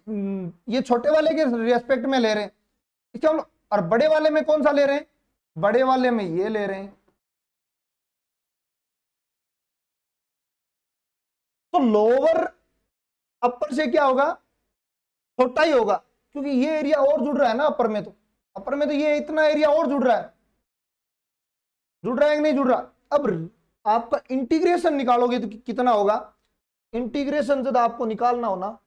ये छोटे वाले के रेस्पेक्ट में ले रहे हैं, इसका मतलब, और बड़े वाले में कौन सा ले रहे हैं, बड़े वाले में ये ले रहे हैं। तो लोअर अपर से क्या होगा, छोटा ही होगा, क्योंकि ये एरिया और जुड़ रहा है ना अपर में, तो अपर में तो ये इतना एरिया और जुड़ रहा है, जुड़ रहा है कि नहीं जुड़ रहा। अब आपका इंटीग्रेशन निकालोगे तो कितना होगा, इंटीग्रेशन जब आपको निकालना हो ना,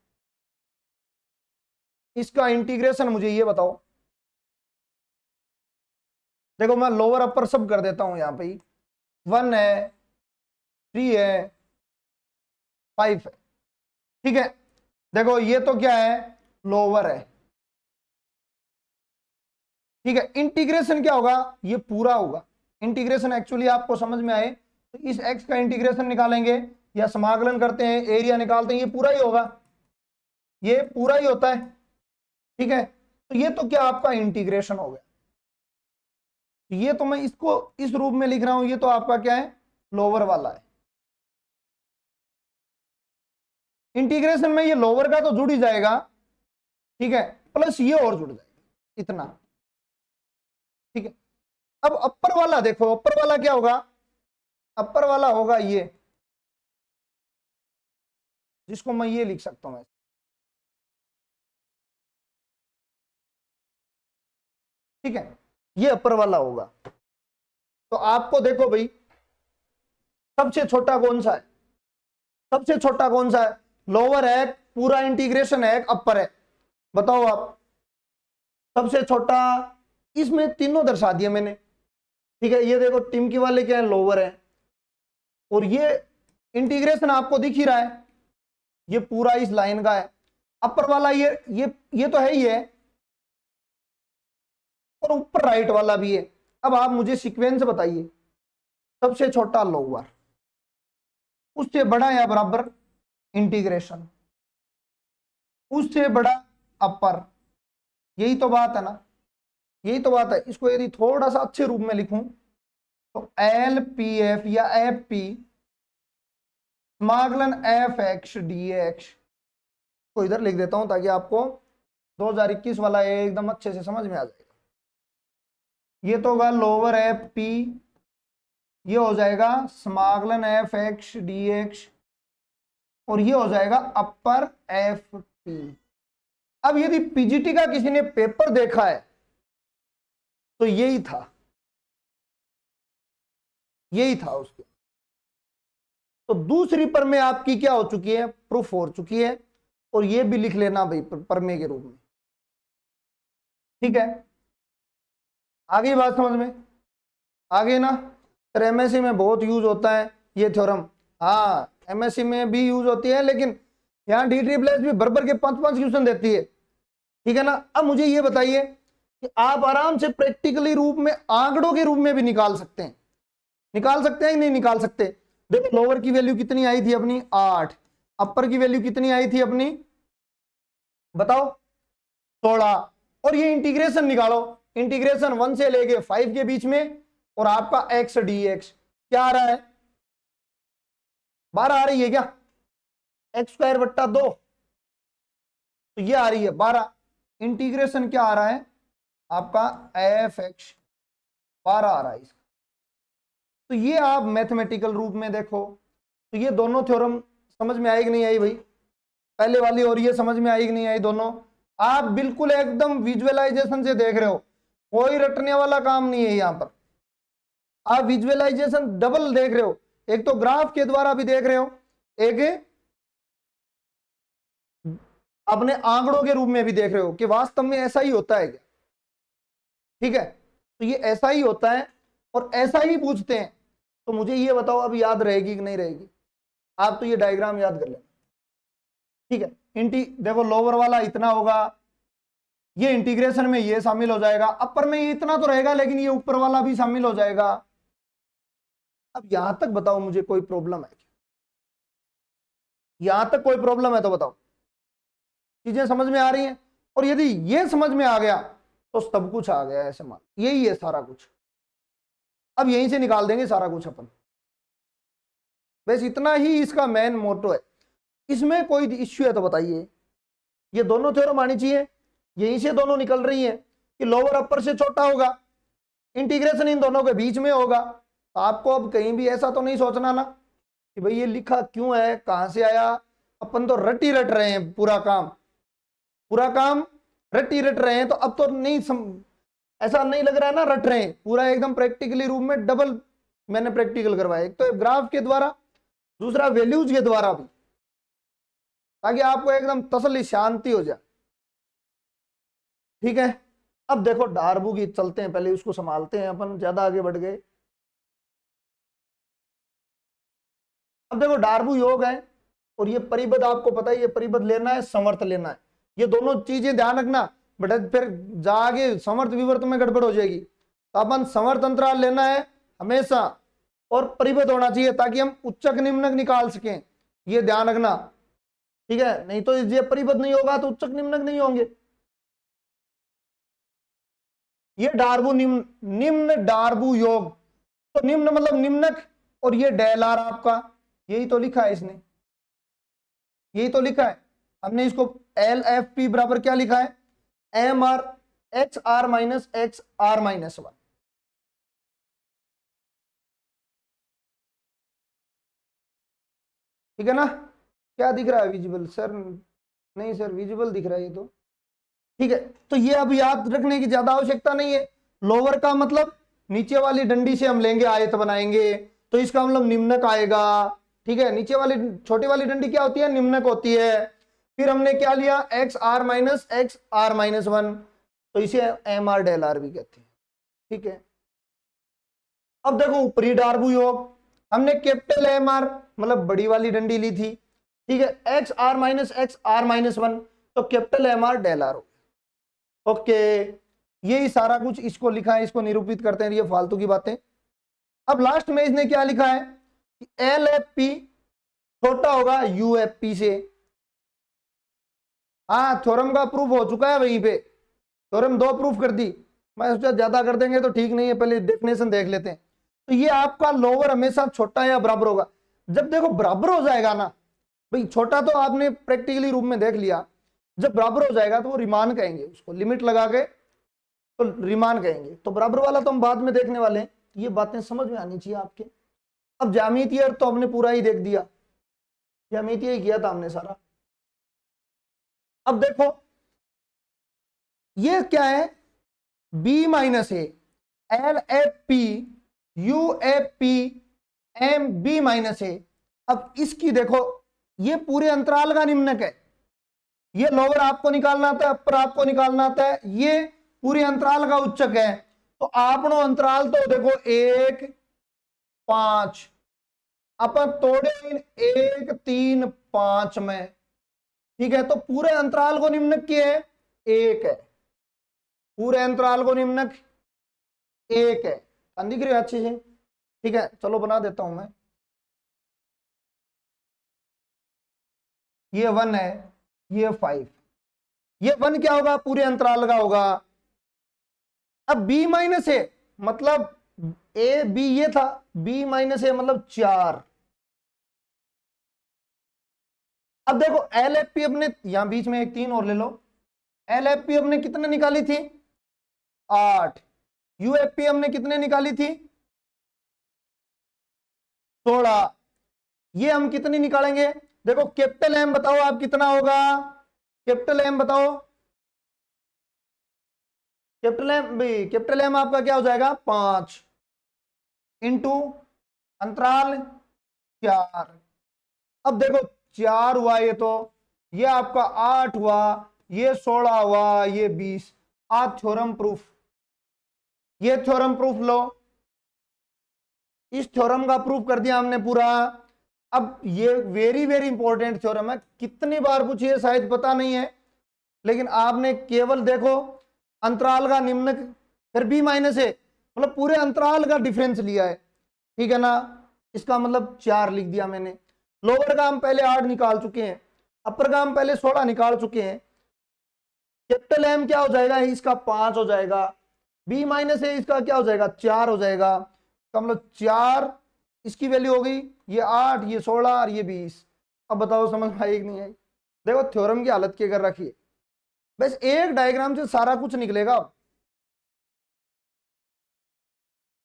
इसका इंटीग्रेशन मुझे ये बताओ। देखो मैं लोअर अपर सब कर देता हूं यहां पे, 1 है, 3 है, 5 है, ठीक है। देखो ये तो क्या है, लोअर है, ठीक है। इंटीग्रेशन क्या होगा, ये पूरा होगा। इंटीग्रेशन एक्चुअली आपको समझ में आए तो इस x का इंटीग्रेशन निकालेंगे या समाकलन करते हैं, एरिया निकालते हैं, ये पूरा ही होगा, ये पूरा ही होता है, ठीक है। तो ये तो क्या आपका इंटीग्रेशन हो गया। ये तो मैं इसको इस रूप में लिख रहा हूं, ये तो आपका क्या है, लोअर वाला है। इंटीग्रेशन में ये लोअर का तो जुड़ ही जाएगा, ठीक है, प्लस ये और जुड़ जाएगा, इतना, ठीक है। अब अपर वाला देखो, अपर वाला क्या होगा, अपर वाला होगा ये, जिसको मैं ये लिख सकता हूं, ठीक है, ये अपर वाला होगा। तो आपको देखो भाई, सबसे छोटा कौन सा है, सबसे छोटा कौन सा है, लोअर है, पूरा इंटीग्रेशन है, अपर है, बताओ आप। सबसे छोटा, इसमें तीनों दर्शा दिए मैंने, ठीक है। ये देखो टिमकी वाले क्या है, लोअर है, और ये इंटीग्रेशन आपको दिख ही रहा है, ये पूरा इस लाइन का है। अपर वाला ये तो है ही है, और ऊपर राइट वाला भी है। अब आप मुझे सीक्वेंस बताइए, सबसे छोटा लोअर, उससे बड़ा या बराबर इंटीग्रेशन, उससे बड़ा अपर, यही तो बात है ना, यही तो बात है। इसको यदि थोड़ा सा अच्छे रूप में लिखूं तो एल पी एफ या एफ पी समाकलन एफ एक्स डी एक्स को इधर लिख देता हूं ताकि आपको 2021 वाला एकदम अच्छे से समझ में आ जाएगा। ये तो होगा लोअर एफ पी, ये हो जाएगा समाकलन एफ एक्स डी एक्स, और ये हो जाएगा अपर एफ पी। अब यदि पीजीटी का किसी ने पेपर देखा है तो यही था, यही था उसके। तो दूसरी प्रमेय आपकी क्या हो चुकी है, प्रूफ हो चुकी है, और ये भी लिख लेना भाई प्रमेय के रूप में, ठीक है। आगे बात समझ में आगे ना, सर एमएससी में बहुत यूज होता है ये थ्योरम, हाँ एमएससी में भी यूज होती है, लेकिन यहाँ DSSS भी भर भर के 5-5 क्वेश्चन देती है, ठीक है ना। अब मुझे ये बताइए कि आप आराम से प्रैक्टिकली रूप में आंकड़ों के रूप में भी निकाल सकते हैं, निकाल सकते हैं कि नहीं निकाल सकते। देखो लोअर की वैल्यू कितनी आई थी अपनी 8, अपर की वैल्यू कितनी आई थी अपनी, बताओ 16, और ये इंटीग्रेशन निकालो, इंटीग्रेशन 1 से लेके 5 के बीच में, और आपका एक्स डी एक्स क्या आ रहा है, 12 आ रही है क्या, x²/2, तो ये आ रही है 12। इंटीग्रेशन क्या आ रहा है आपका एफ एक्स 12 आ रहा है इसका। तो ये आप मैथमेटिकल रूप में देखो तो ये दोनों थ्योरम समझ में आई कि नहीं आई भाई, पहले वाली और ये समझ में आई कि नहीं आई, दोनों आप बिल्कुल एकदम विजुअलाइजेशन से देख रहे हो, कोई रटने वाला काम नहीं है यहां पर। आप विजुअलाइजेशन डबल देख रहे हो, एक तो ग्राफ के द्वारा भी देख रहे हो, एक अपने आंकड़ों के रूप में भी देख रहे हो कि वास्तव में ऐसा ही होता है क्या, ठीक है। तो ये ऐसा ही होता है और ऐसा ही पूछते हैं। तो मुझे ये बताओ अब याद रहेगी कि नहीं रहेगी, आप तो ये डायग्राम याद कर लेना, ठीक है। देखो लोअर वाला इतना होगा, ये इंटीग्रेशन में ये शामिल हो जाएगा, अपर में ये इतना तो रहेगा लेकिन ये ऊपर वाला भी शामिल हो जाएगा। अब यहां तक बताओ मुझे कोई प्रॉब्लम है, यहां तक कोई प्रॉब्लम है तो बताओ, चीजें समझ में आ रही हैं। और यदि ये समझ में आ गया तो सब कुछ आ गया, ऐसे मान यही है सारा कुछ। अब यहीं से निकाल देंगे सारा कुछ अपन, बस इतना ही इसका मेन मोटो है। इसमें कोई इश्यू है तो बताइए। ये दोनों थ्योरम आनी चाहिए, यहीं से दोनों निकल रही है कि लोअर अपर से छोटा होगा, इंटीग्रेशन इन दोनों के बीच में होगा। तो आपको अब कहीं भी ऐसा तो नहीं सोचना ना कि भाई ये लिखा क्यों है, कहां से आया, अपन तो रट ही रट रहे हैं, पूरा काम रट ही रट रहे हैं। तो अब तो नहीं ऐसा नहीं लग रहा है ना रट रहे हैं, पूरा एकदम प्रैक्टिकली रूप में डबल मैंने प्रैक्टिकल करवाया, एक तो ग्राफ के द्वारा, दूसरा वैल्यूज के द्वारा भी, ताकि आपको एकदम तसल्ली शांति हो जाए। ठीक है, अब देखो डार्बू की चलते हैं, पहले उसको संभालते हैं, अपन ज्यादा आगे बढ़ गए। अब देखो डार्बू योग है, और ये परिबद्ध आपको पता है, ये परिबद्ध लेना है, समर्थ लेना है, ये दोनों चीजें ध्यान रखना, बट फिर जाके समर्थ विवर्त में गड़बड़ हो जाएगी। तो अपन समर्थ अंतराल लेना है हमेशा, और परिबद्ध होना चाहिए, ताकि हम उच्चक निम्नक निकाल सकें, ये ध्यान रखना। ठीक है, नहीं तो ये परिबद्ध नहीं होगा तो उच्चक निम्नक नहीं होंगे। ये डार्बू निम्न, निम्न डार्बू योग, तो निम्न मतलब निम्नक, और ये डेलार आपका, यही तो लिखा है इसने, यही तो लिखा है हमने इसको, एल एफ पी बराबर क्या लिखा है, M R X R minus X R minus 1। ठीक है ना, क्या दिख रहा है विजिबल सर, नहीं सर विजिबल दिख रहा है ये तो। ठीक है, तो ये अब याद रखने की ज्यादा आवश्यकता नहीं है। लोअर का मतलब नीचे वाली डंडी से हम लेंगे आयत बनाएंगे, तो इसका मतलब निम्नक आएगा। ठीक है, नीचे वाली छोटी वाली डंडी क्या होती है, निम्नक होती है। फिर हमने क्या लिया, एक्स आर माइनस 1, तो इसे एम आर डेल आर भी कहते हैं। ठीक है, अब देखो ऊपरी डार्बू योग, हमने कैपिटल एम आर मतलब बड़ी वाली डंडी ली थी। ठीक है, एक्स आर माइनस 1, तो capital M R del R. Okay, यही सारा कुछ इसको लिखा है, इसको निरूपित करते हैं, ये फालतू की बातें। अब लास्ट में इसने क्या लिखा है, एल एफ पी छोटा होगा यू एफ पी से। हाँ, थ्योरम का प्रूफ हो चुका है वहीं पे, थ्योरम 2 प्रूफ कर दी, मैं सोचा ज्यादा कर देंगे तो ठीक नहीं है, पहले डेफिनेशन देख लेते हैं। तो ये आपका लोअर हमेशा छोटा या बराबर होगा। जब देखो बराबर हो जाएगा ना भाई, छोटा तो आपने प्रैक्टिकली रूप में देख लिया, जब बराबर हो जाएगा तो वो रिमान कहेंगे उसको, लिमिट लगा के तो रिमान कहेंगे। तो बराबर वाला तो हम बाद में देखने वाले हैं, ये बातें समझ में आनी चाहिए आपके। अब ज्यामितीय अर्थ तो हमने पूरा ही देख दिया, ज्यामितीय ही किया था हमने सारा। अब देखो ये क्या है, B minus A, L F P U F P M B minus A. अब इसकी देखो, ये पूरे अंतराल का निम्नक है, ये लोअर आपको निकालना आता है, अपर आपको निकालना आता है, ये पूरे अंतराल का उच्चक है। तो आपनो अंतराल तो देखो 1 5, अपन तोड़े इन 1 3 5 में। ठीक है, तो पूरे अंतराल को निम्नक किए है 1 है, पूरे अंतराल को निम्नक 1 है, दिख रही है अच्छी से। ठीक है, चलो बना देता हूं मैं, ये 1 है, ये 5, ये 1 क्या होगा, पूरे अंतराल का होगा। अब बी माइनस ए मतलब ए बी ये था, बी माइनस ए मतलब 4। अब देखो एल एफ पी अपने, यहां बीच में एक 3 और ले लो, एल एफ पी हमने कितने निकाली थी 8, यू एफ पी हमने कितने निकाली थी 16, ये हम कितनी निकालेंगे, देखो कैपिटल एम बताओ आप कितना होगा, कैपिटल एम बताओ, कैपिटल एम भाई, कैपिटल एम आपका क्या हो जाएगा 5 इंटू अंतराल 4। अब देखो 4 हुआ ये, तो ये आपका 8 हुआ, ये 16 हुआ, ये 20। आज थ्योरम प्रूफ, ये थ्योरम प्रूफ लो, इस थ्योरम का प्रूफ कर दिया हमने पूरा। अब ये वेरी वेरी इंपॉर्टेंट थ्योरम है, कितनी बार पूछिए शायद पता नहीं है, लेकिन आपने केवल देखो अंतराल का निम्न, फिर बी माइनस ए मतलब पूरे अंतराल का डिफरेंस लिया है। ठीक है ना, इसका मतलब 4 लिख दिया मैंने। लोअर का हम पहले 8 निकाल चुके हैं, अपर का हम पहले 16 निकाल चुके हैं। कैपिटल एम क्या हो जाएगा, इसका 5 हो जाएगा, बी माइनस ए इसका क्या हो जाएगा 4 हो जाएगा, तो मतलब 4 इसकी वैल्यू हो गई, ये 8 ये 16 और ये 20। अब बताओ समझ में आई कि नहीं आई। देखो थ्योरम की हालत क्या कर रखी है, बस एक डायग्राम से सारा कुछ निकलेगा।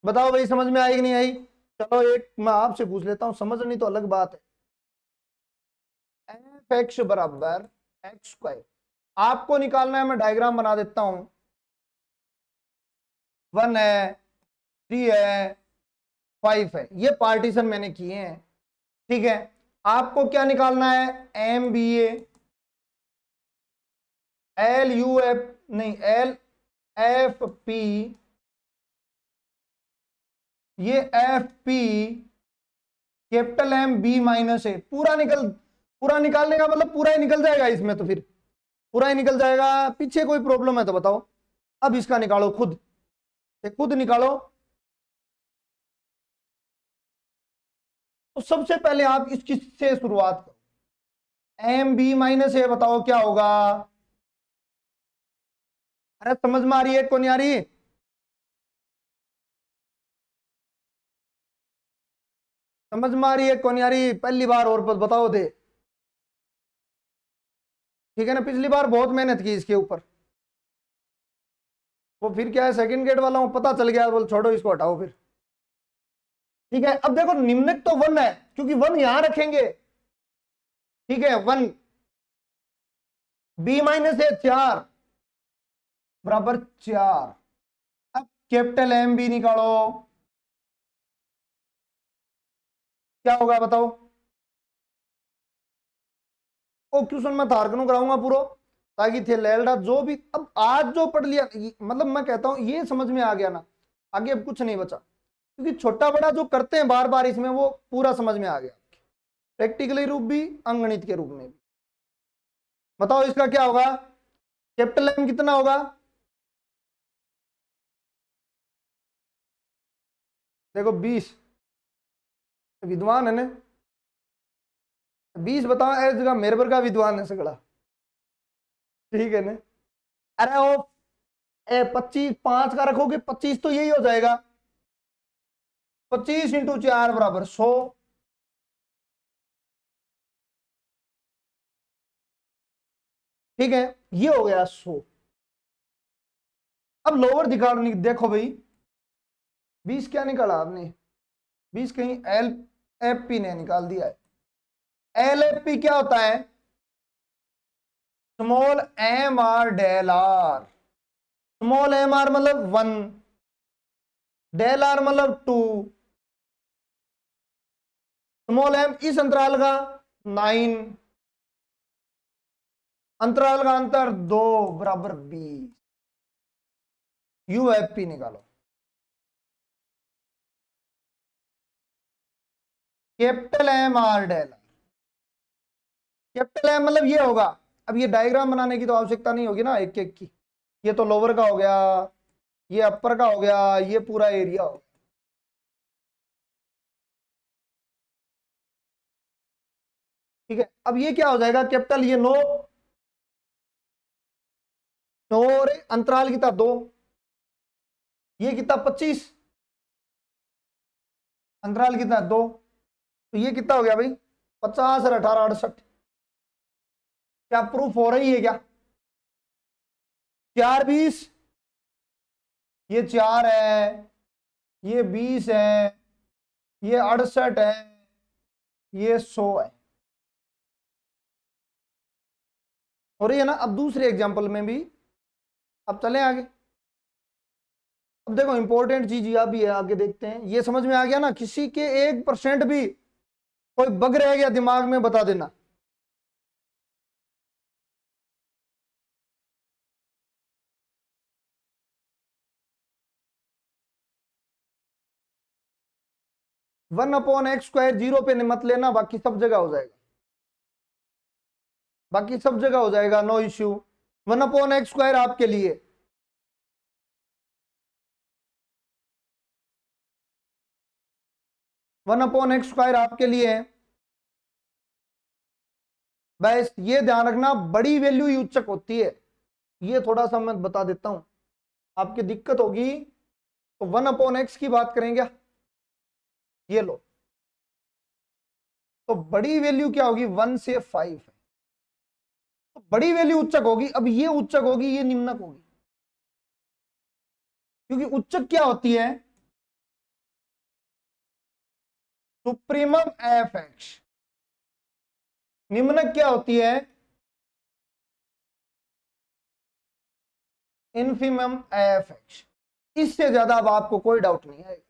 बताओ भाई समझ में आई कि नहीं आई। चलो एक मैं आपसे पूछ लेता हूं, समझनी तो अलग बात है। एफ एक्स बराबर एक्स स्क्वायर आपको निकालना है, मैं डायग्राम बना देता हूं। 1 है, 3 है, 5 है। ये पार्टीशन मैंने किए हैं, ठीक है। आपको क्या निकालना है, M B L U F नहीं एल एफ पी, ये F P capital M B minus A, पूरा निकालने का मतलब पूरा ही निकल जाएगा इसमें, तो फिर पूरा ही निकल जाएगा। पीछे कोई प्रॉब्लम है तो बताओ। अब इसका निकालो खुद, खुद निकालो। तो सबसे पहले आप इसकी से शुरुआत करो, एम बी माइनस ए, बताओ क्या होगा। अरे समझ में आ रही है कौन नहीं आ रही? समझ में आ रही है कौन नहीं आ रही? पहली बार और बताओ दे, ठीक है ना। पिछली बार बहुत मेहनत की इसके ऊपर, वो फिर क्या है सेकंड गेट वाला पता चल गया, बोल छोड़ो इसको हटाओ फिर, ठीक है। अब देखो निम्नक तो 1 है, क्योंकि 1 यहां रखेंगे, ठीक है। 1 बी माइनस ए 4 बराबर 4। अब कैपिटल एम बी निकालो, क्या होगा बताओ। वो क्वेश्चन मैं तारकनों कराऊंगा पूरा, ताकि थे लेल्डा जो भी अब आज जो पढ़ लिया, मतलब मैं कहता हूं ये समझ में आ गया ना, आगे अब कुछ नहीं बचा, क्योंकि छोटा बड़ा जो करते हैं बार बार इसमें वो पूरा समझ में आ गया, प्रैक्टिकली रूप भी अंगणित के रूप में भी। बताओ इसका क्या होगा, कैपिटल एम कितना होगा, देखो 20, विद्वान है ना, 20 बताओ, ऐसी जगह मेरे पर का विद्वान है सगड़ा, ठीक है ना। अरे वो 25 5 का रखोगे 25 तो यही हो जाएगा, 25 इंटू 4 बराबर 100, ठीक है। ये हो गया 100। अब लोअर दिखा देखो भाई, 20 क्या निकाला आपने, 20 कहीं एल एफ पी ने निकाल दिया है। एल एफ पी क्या होता है, small M R del R, small M R मतलब 1, डेल आर मतलब 2, स्मॉल एम इस अंतराल का 9, अंतराल का अंतर 2 बराबर 20। यूएफपी निकालो, capital M R del, capital M मतलब ये होगा। अब ये डायग्राम बनाने की तो आवश्यकता नहीं होगी ना एक एक की, ये तो लोअर का हो गया, ये अपर का हो गया, ये पूरा एरिया हो गया, ठीक है। अब ये क्या हो जाएगा, कैपिटल ये 9, 9 और अंतराल कितना 2, ये कितना 25, अंतराल कितना 2, तो ये कितना हो गया भाई 50 और 18 68। क्या प्रूफ हो रही है क्या, 4 20, ये 4 है, ये 20 है, ये 68 है, ये 100 है, हो रही है ना। अब दूसरे एग्जांपल में भी, अब चलें आगे। अब देखो इंपॉर्टेंट चीज यह भी है, आगे देखते हैं। ये समझ में आ गया ना, किसी के 1% भी कोई बग रह गया दिमाग में बता देना। वन अपॉन एक्स स्क्वायर 0 पे मत लेना, बाकी सब जगह हो जाएगा, बाकी सब जगह हो जाएगा, नो इश्यू। 1/x² आपके लिए, वन अपॉन एक्स स्क्वायर आपके लिए है। बस ये ध्यान रखना, बड़ी वैल्यू ही उच्चक होती है, ये थोड़ा सा मैं बता देता हूं, आपकी दिक्कत होगी। तो 1/x की बात करेंगे, ये लो, तो बड़ी वैल्यू क्या होगी 1 से 5 है, तो बड़ी वैल्यू उच्चक होगी। अब ये उच्चक होगी, ये निम्नक होगी, क्योंकि उच्चक क्या होती है, सुप्रीमम एफ एक्स, निम्नक क्या होती है, इन्फीमम एफ एक्स। इससे ज्यादा अब आपको कोई डाउट नहीं आएगा।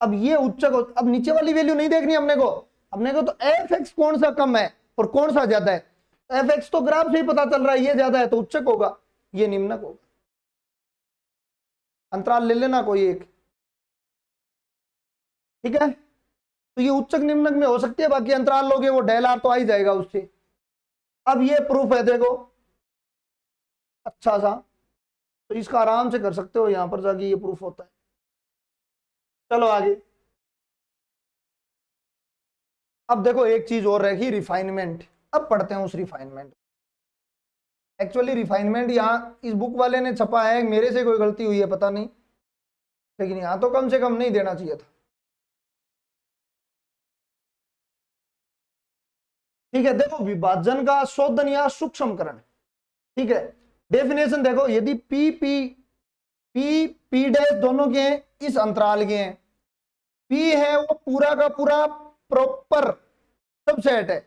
अब ये उच्चक, अब नीचे वाली वैल्यू नहीं देखनी अपने को तो एफ एक्स कौन सा कम है और कौन सा ज्यादा है। एफ एक्स तो ग्राफ से ही पता चल रहा है, ये ज्यादा है तो उच्चक होगा, ये निम्नक होगा। अंतराल ले लेना कोई एक, ठीक है। तो ये उच्चक निम्नक में हो सकती है, बाकी अंतराल लोगे वो डेल आर तो आ ही जाएगा उससे। अब ये प्रूफ है देखो अच्छा सा, तो इसका आराम से कर सकते हो, यहां पर जाके ये प्रूफ होता है। चलो आगे। अब देखो एक चीज और रहेगी, रिफाइनमेंट। अब पढ़ते हैं उस रिफाइनमेंट। एक्चुअली रिफाइनमेंट यहाँ इस बुक वाले ने छपा है, मेरे से कोई गलती हुई है पता नहीं, लेकिन यहाँ तो कम से कम नहीं देना चाहिए था। ठीक है, देखो विभाजन का शोधन या सूक्ष्मकरण। ठीक है, डेफिनेशन देखो, यदि P P P P dash दोनों के हैं, इस अंतराल के हैं, पी है वो पूरा का पूरा प्रॉपर सबसेट है,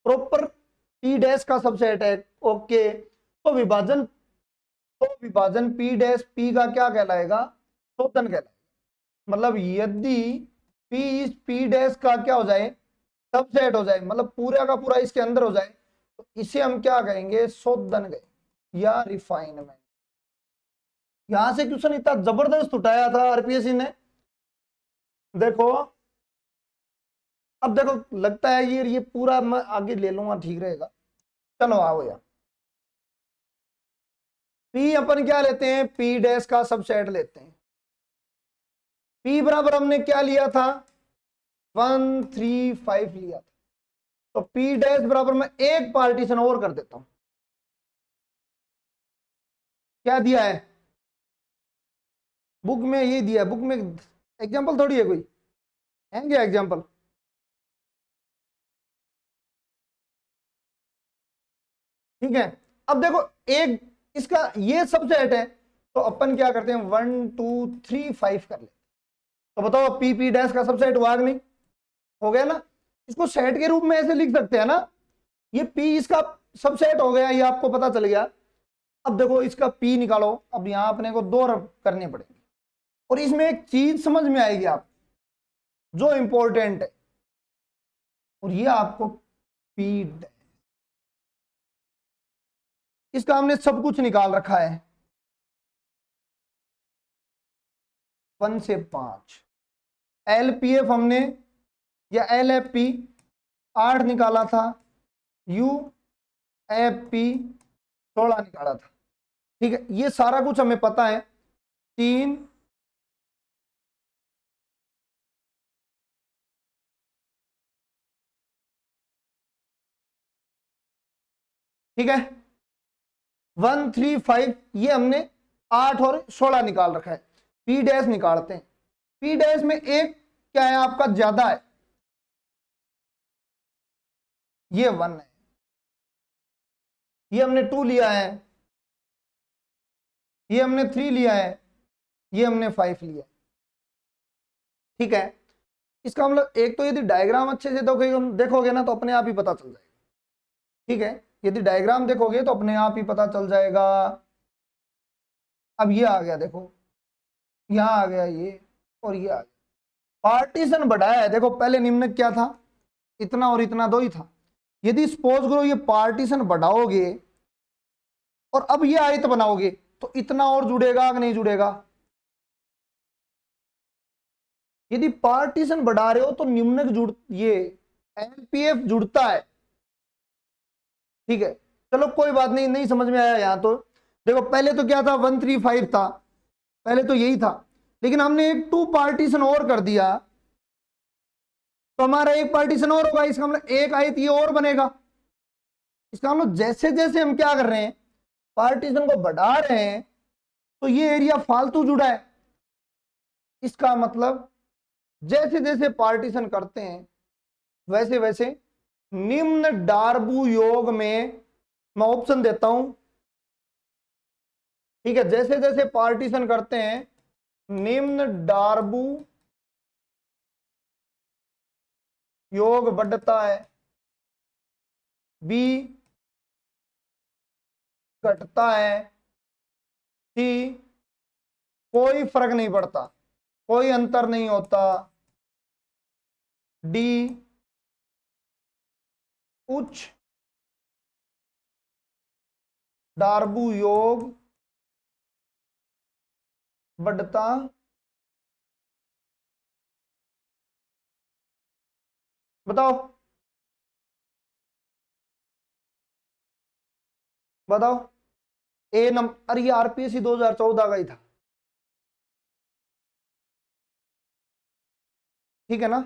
प्रॉपर पी डैश का सबसेट है। ओके, तो विभाजन पी डैश पी का क्या कहलाएगा, शोधन कहलाएगा। मतलब यदि पी इस पी डैश का क्या हो जाए, सबसेट हो जाए, मतलब पूरा का पूरा इसके अंदर हो जाए, तो इसे हम क्या कहेंगे, शोधन कहेंगे या रिफाइनमेंट। यहां से क्वेश्चन इतना जबरदस्त उठाया था आरपीएससी ने, देखो। अब देखो लगता है ये पूरा मैं आगे ले लूंगा, ठीक रहेगा। चलो आओ यार, पी अपन क्या लेते हैं, पी डैश का सबसेट लेते हैं। पी बराबर हमने क्या लिया था, 1 3 5 लिया था। तो पी डैश बराबर मैं एक पार्टीशन और कर देता हूं। क्या दिया है बुक में, ये दिया है बुक में, एग्जांपल थोड़ी है कोई, है क्या एग्जांपल। ठीक है, अब देखो एक इसका ये सबसेट है, तो अपन क्या करते हैं 1 2 3 5 कर लेते। तो बताओ पी पी डैश का सबसेट हुआ कि नहीं, हो गया ना। इसको सेट के रूप में ऐसे लिख सकते हैं ना, ये पी इसका सबसेट हो गया, ये आपको पता चल गया। अब देखो इसका पी निकालो, अब यहां अपने को दो रब करने पड़ेंगे, और इसमें एक चीज समझ में आएगी आप, जो इंपॉर्टेंट है, और ये आपको पी डैश, इसका हमने सब कुछ निकाल रखा है 1 से 5। एलपीएफ हमने या एलएफपी 8 निकाला था, यू एफ पी 16 निकाला था। ठीक है, ये सारा कुछ हमें पता है। 3 ठीक है, 1 3 5 ये हमने 8 और 16 निकाल रखा है। पी डैश निकालते हैं, पी डैश में एक क्या है आपका ज्यादा है, ये 1 है, ये हमने 2 लिया है, ये हमने 3 लिया है, ये हमने 5 लिया है। ठीक है, इसका मतलब एक तो यदि डायग्राम अच्छे से देखोगे ना तो अपने आप ही पता चल जाएगा। ठीक है, यदि डायग्राम देखोगे तो अपने आप ही पता चल जाएगा। अब ये आ गया देखो, यहाँ आ गया ये, और ये आ गया, पार्टीशन बढ़ाया है। देखो पहले निम्न क्या था, इतना और इतना दो ही था। यदि सपोज करो ये पार्टीशन बढ़ाओगे और अब ये आयत बनाओगे, तो इतना और जुड़ेगा कि नहीं जुड़ेगा। यदि पार्टीशन बढ़ा रहे हो तो निम्नक जुड़, ये एलपीएफ जुड़ता है। ठीक है, चलो कोई बात नहीं, नहीं समझ में आया यहां तो। देखो पहले तो क्या था 1 3 5 था, पहले तो यही था, लेकिन हमने एक 2 पार्टीशन और कर दिया, तो हमारा एक पार्टीशन और होगा, इसका मतलब एक आयत ये और बनेगा। इसका मतलब जैसे जैसे हम क्या कर रहे हैं, पार्टीशन को बढ़ा रहे हैं, तो ये एरिया फालतू जुड़ा है। इसका मतलब जैसे जैसे पार्टीशन करते हैं वैसे वैसे निम्न डार्बू योग में, मैं ऑप्शन देता हूं। ठीक है, जैसे जैसे पार्टीशन करते हैं निम्न डार्बू योग बढ़ता है, बी घटता है, सी कोई फर्क नहीं पड़ता, कोई अंतर नहीं होता। डी उच्च डार्बू योग बढ़ता बताओ, बताओ। ए नंबर, अरे ये आरपीएससी 2014 का ही था, ठीक है ना।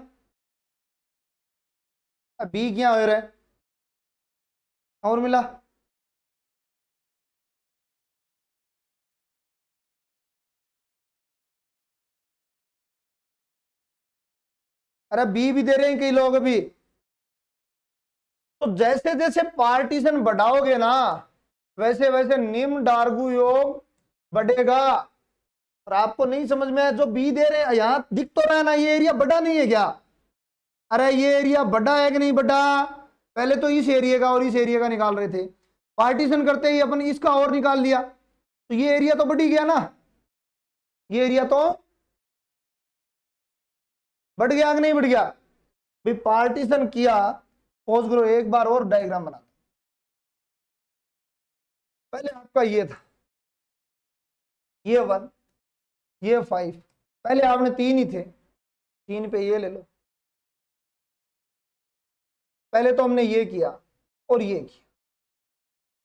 बी क्या हो रहा है और मिला, अरे बी भी दे रहे हैं कई लोग अभी। तो जैसे जैसे पार्टीशन बढ़ाओगे ना, वैसे वैसे निम्न डार्गू योग बढ़ेगा। और आपको नहीं समझ में आया, जो बी दे रहे हैं यहां दिख तो रहा है ना, ये एरिया बड़ा नहीं है क्या? अरे ये एरिया बड़ा है कि नहीं बड़ा? पहले तो इस एरिया का और इस एरिया का निकाल रहे थे, पार्टीशन करते ही अपन इसका और निकाल लिया, तो ये एरिया तो बढ़ ही गया ना, ये एरिया तो बढ़ गया कि नहीं बढ़ गया? भाई पार्टीशन किया, पॉज करो एक बार और डायग्राम बना। पहले आपका ये था, ये 1, ये 5, पहले आपने 3 ही थे, 3 पे ये ले लो। पहले तो हमने ये किया और ये किया,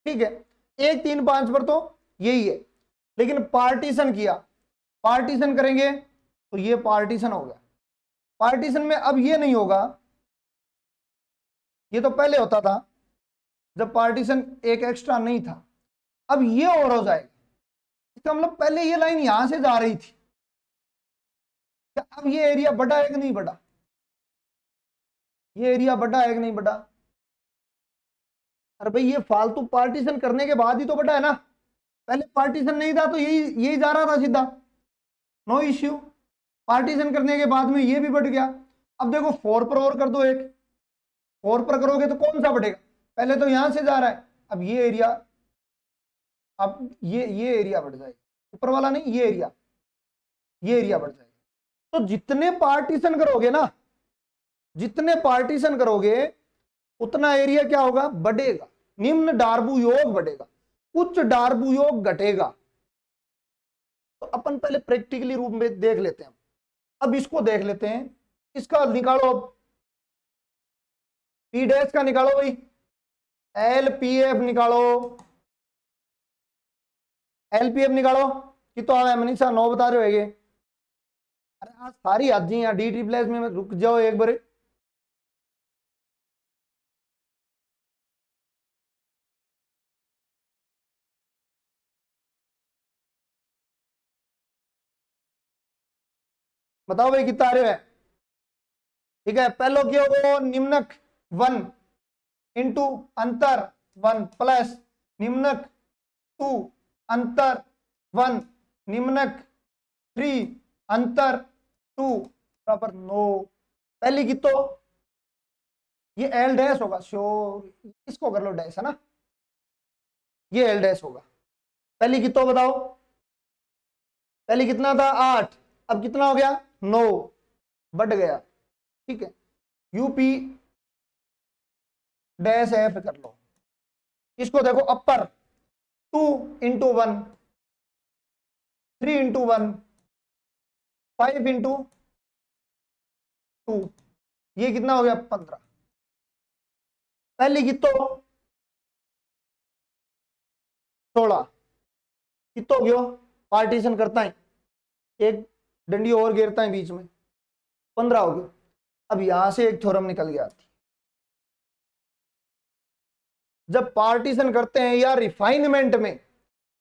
ठीक है, 1 3 5 पर तो यही है, लेकिन पार्टीशन किया, पार्टीशन करेंगे तो ये पार्टीशन हो गया। पार्टीशन में अब ये नहीं होगा, ये तो पहले होता था जब पार्टीशन एक एक्स्ट्रा नहीं था, अब ये और हो जाएगा। इसका मतलब पहले ये लाइन यहां से जा रही थी, अब ये एरिया बड़ा है कि नहीं बड़ा? ये एरिया बड़ा है कि नहीं बड़ा? अरे भाई ये फालतू पार्टीशन करने के बाद ही तो बड़ा है ना, पहले पार्टीशन नहीं था तो यही यही जा रहा था सीधा, नो इश्यू। पार्टीशन करने के बाद में ये भी बढ़ गया। अब देखो 4 पर और कर दो, एक 4 पर करोगे तो कौन सा बढ़ेगा? पहले तो यहां से जा रहा है, अब ये एरिया, अब ये एरिया बढ़ जाएगा, ऊपर वाला नहीं, ये एरिया बढ़ जाएगा। तो जितने पार्टीशन करोगे ना, जितने पार्टीशन करोगे उतना एरिया क्या होगा? बढ़ेगा। निम्न डार्बू योग बढ़ेगा, उच्च डार्बू योग घटेगा। तो अपन पहले प्रैक्टिकली रूप में देख लेते हैं, अब इसको देख लेते हैं, इसका निकालो, अब पी डैश का निकालो भाई, एल पी एफ निकालो, एल पी एफ निकालो। कि तो मनीषा 9 बता रहे होगे, अरे आज सारी आज यहाँ डी ट्रिपल में रुक जाओ एक बार। बताओ भाई कितना आ रहे हैं? ठीक है, पहलो क्या होगा? निम्नक 1 इंटू अंतर 1 प्लस निम्नक 2 अंतर 1 निम्नक 3 अंतर 2 बराबर 9। पहली की तो ये एल डैश होगा, श्योर, इसको कर लो डैश, है ना, ये एल डैश होगा। पहली की तो बताओ, पहले कितना था? 8, अब कितना हो गया? 9, बढ़ गया, ठीक है। यूपी डैश एफ कर लो, इसको देखो अपर 2 इंटू 1, 3 इंटू 1, 5 इंटू 2, ये कितना हो गया? 15। पहली की तो 16, कितो हो गयो? पार्टीशन करता है, एक डंडी और घेरता है बीच में, 15 हो गया। अब यहां से एक थ्योरम निकल गया, जब पार्टीशन करते हैं या रिफाइनमेंट में,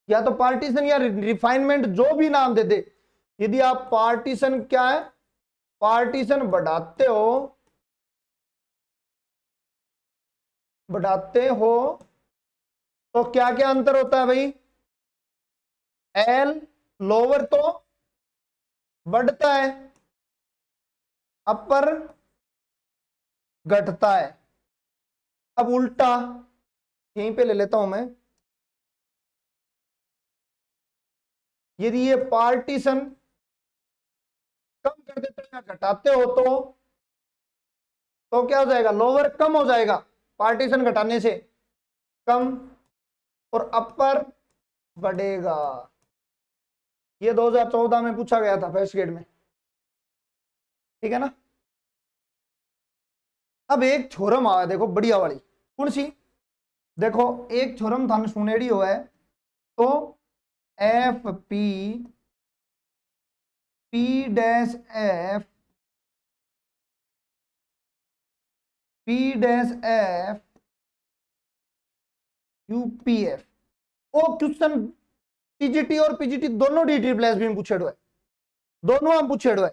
या तो पार्टीशन या रिफाइनमेंट जो भी नाम दे दे, यदि आप पार्टीशन क्या है, पार्टीशन बढ़ाते हो तो क्या क्या अंतर होता है भाई? एल लोअर तो बढ़ता है, अपर घटता है। अब उल्टा यहीं पे ले लेता हूं मैं, यदि ये पार्टीशन कम कर देते हैं, घटाते हो तो क्या हो जाएगा, लोअर कम हो जाएगा पार्टीशन घटाने से, कम, और अपर बढ़ेगा। ये 2014 में पूछा गया था फर्स्ट ग्रेड में, ठीक है ना। अब एक थ्योरम आया देखो बढ़िया वाली, कौन सी, देखो एक थ्योरम थाने सुनेड़ी हुआ है, तो F P dash F UPF, वो क्वेश्चन टीजीटी और पीजीटी दोनों डी प्लस भी में पूछेड़ो है, दोनों हम पूछेड़ो है।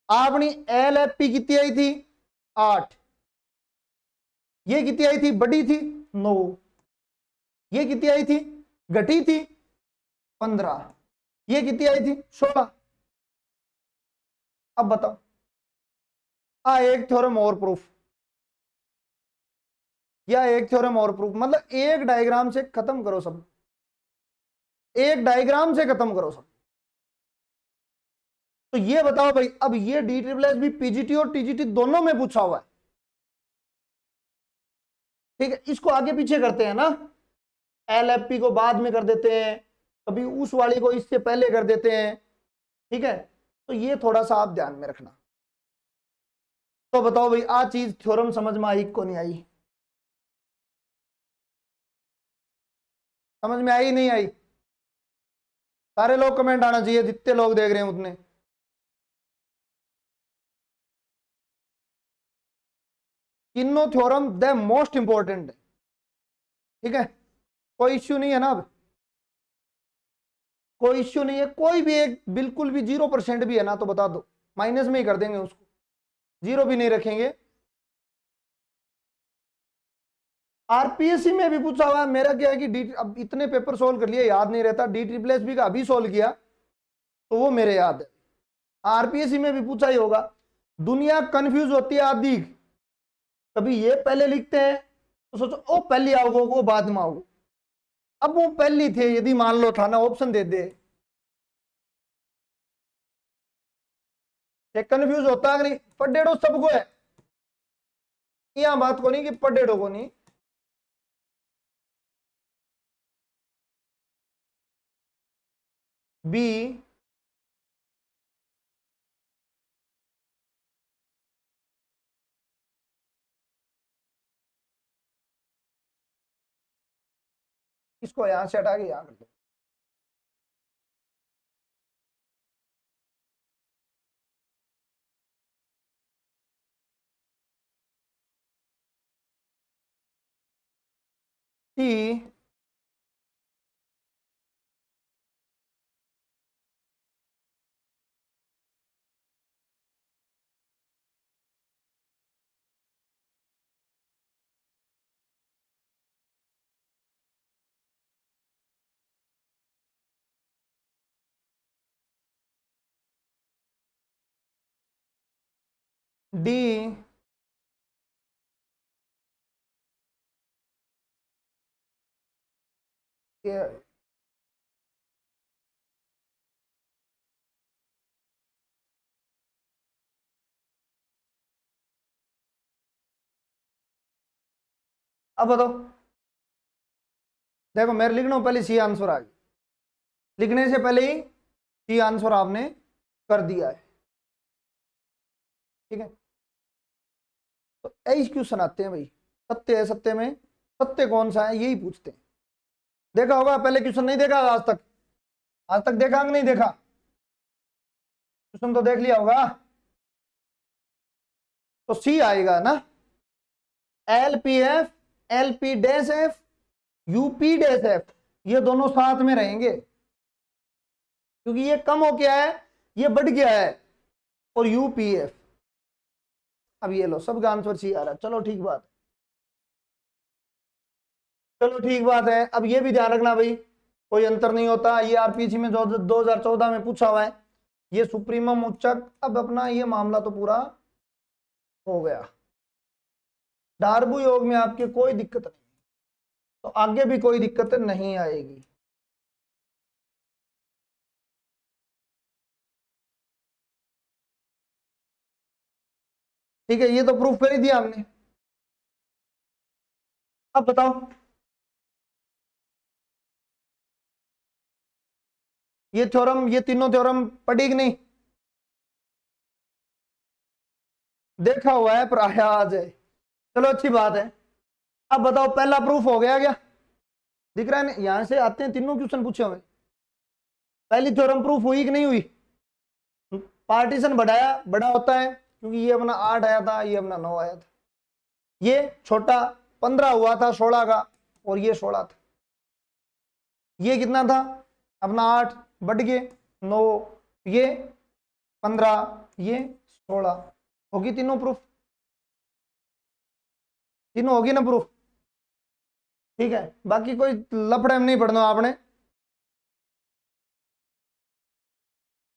आपनी एल एफ पी कितनी आई थी 8, ये कितनी आई थी बड़ी थी 9, ये कितनी आई थी घटी थी 15, ये कितनी आई थी 16। अब बताओ, एक थ्योरम और प्रूफ, या एक थ्योरम और प्रूफ, मतलब एक डायग्राम से खत्म करो सब, एक डायग्राम से खत्म करो सब। तो ये बताओ भाई, अब ये डी ट्रिपल एस भी पीजीटी और टीजीटी दोनों में पूछा हुआ है, ठीक है। इसको आगे पीछे करते हैं ना, एलएफपी को बाद में कर देते हैं, कभी उस वाली को इससे पहले कर देते हैं, ठीक है। तो ये थोड़ा सा आप ध्यान में रखना। तो बताओ भाई, आ चीज थ्योरम समझ में आई को नहीं आई, समझ में आई नहीं आई? सारे लोग कमेंट आना चाहिए, जितने लोग देख रहे हैं उतने। तीनों थ्योरम द मोस्ट इंपॉर्टेंट है, ठीक है, कोई इश्यू नहीं है ना। अब कोई इश्यू नहीं है, कोई भी एक बिल्कुल भी 0% भी है ना तो बता दो, माइनस में ही कर देंगे उसको, 0 भी नहीं रखेंगे। आरपीएससी में भी पूछा हुआ है, मेरा क्या है कि डी, अब इतने पेपर सोल्व कर लिए याद नहीं रहता, डी ट्रिपल एस बी का अभी सोल्व किया तो वो मेरे याद है। आरपीएससी में भी पूछा ही होगा, दुनिया कंफ्यूज होती है आदि, कभी ये पहले लिखते हैं तो सोचो ओ पहले आओगे वो बाद में आओगे, अब वो पहली थे यदि मान लो था ना ऑप्शन दे दे, कंफ्यूज होता है नहीं, पढ़ेड़ो सबको है, यहां बात को नहीं कि पढ़ेड़ो को नहीं। बी इसको यहां से हटा के यहां कर दो, सी डी अब बताओ, देखो मेरे लिखना पहले सी आंसर आ गया, लिखने से पहले ही सी आंसर आपने कर दिया है, ठीक है। तो ऐसे क्वेश्चन आते हैं भाई, सत्य है, सत्य में सत्य कौन सा है यही पूछते हैं। देखा होगा पहले क्वेश्चन, नहीं देखा आज तक? आज तक देखा कि नहीं देखा? क्वेश्चन तो देख लिया होगा। तो सी आएगा ना, L P F, L P dash F, UP dash F, ये दोनों साथ में रहेंगे, क्योंकि ये कम हो गया है, ये बढ़ गया है, और यूपीएफ। अब ये लो सबका आंसर सी आ रहा है, चलो ठीक बात, चलो ठीक बात है। अब ये भी ध्यान रखना भाई, कोई अंतर नहीं होता, ये आरपीसी में जो 2014 में पूछा हुआ है, ये सुप्रीमम उच्चक। अब अपना ये मामला तो पूरा हो गया, डार्बू योग में आपके कोई दिक्कत नहीं, तो आगे भी कोई दिक्कत नहीं आएगी। ठीक है, ये तो प्रूफ कर ही दिया हमने। अब बताओ, ये थ्योरम, ये तीनों थ्योरम पढ़ी कि नहीं? देखा हुआ है पर आया आज है। चलो अच्छी बात है। अब बताओ, पहला प्रूफ हो गया क्या? दिख रहा है ना, यहां से आते हैं तीनों क्वेश्चन पूछे हुए। पहली थ्योरम प्रूफ हुई कि नहीं हुई? पार्टीशन बढ़ाया, बड़ा होता है क्योंकि ये अपना 8 आया था, ये अपना 9 आया था। ये छोटा 15 हुआ था 16 का, और ये 16 था। ये कितना था? अपना 8 बढ़ गए 9, ये 15, ये 16। होगी तीनों प्रूफ? तीनों होगी ना प्रूफ? ठीक है, बाकी कोई लफड़े में नहीं पड़ना आपने।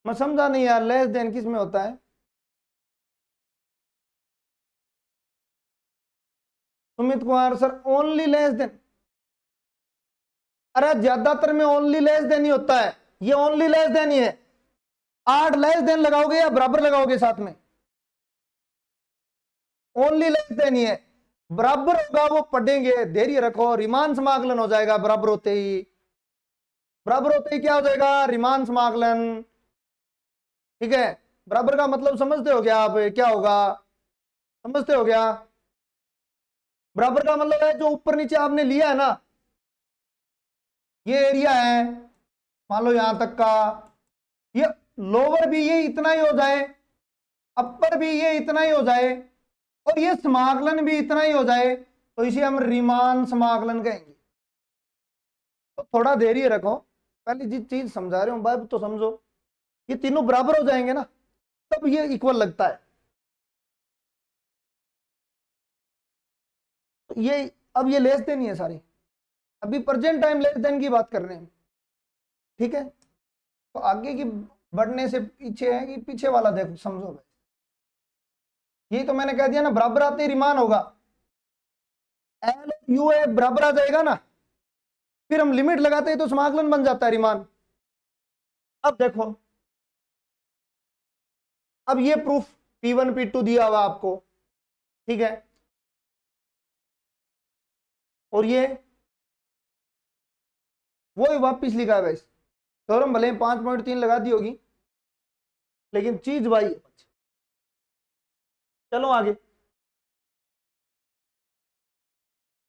मैं समझा नहीं यार, लेस देन किस में होता है? Sumit Kumar sir, only less than? अरे ज्यादातर में ओनली लेस देन ही होता है, ये ओनली लेस देन ही है। 8 लेस देन लगाओगे या बराबर लगाओगे साथ में? ओनली लेस देन ही है। बराबर होगा वो पढ़ेंगे, धैर्य रखो, रीमान समाकलन हो जाएगा बराबर होते ही। बराबर होते ही क्या हो जाएगा? रीमान समाकलन। ठीक है, बराबर का मतलब समझते हो क्या आप? क्या होगा, समझते हो क्या? बराबर का मतलब है जो ऊपर नीचे आपने लिया है ना, ये एरिया है मान लो यहां तक का, ये लोअर भी ये इतना ही हो जाए, अपर भी ये इतना ही हो जाए, और ये समाकलन भी इतना ही हो जाए, तो इसे हम रीमान समाकलन कहेंगे। तो थोड़ा धैर्य रखो, पहले जिस चीज समझा रहे हो बात तो समझो। ये तीनों बराबर हो जाएंगे ना, तब ये इक्वल लगता है। तो ये अब ये लेस देन ही है सारी, अभी प्रेजेंट टाइम लेस देन की बात कर रहे हैं। ठीक है, तो आगे की बढ़ने से पीछे है कि पीछे वाला देखो समझो भाई। यही तो मैंने कह दिया ना, बराबर आते ही रीमान होगा, एल यू ए बराबर आ जाएगा ना, फिर हम लिमिट लगाते हैं तो समाकलन बन जाता है रीमान। अब देखो, अब ये प्रूफ P1 P2 दिया हुआ आपको, ठीक है, और ये वो ही वापिस लिखा है भाई। थ्योरम भले 5.3 लगा दी होगी, लेकिन चीज भाई। चलो आगे।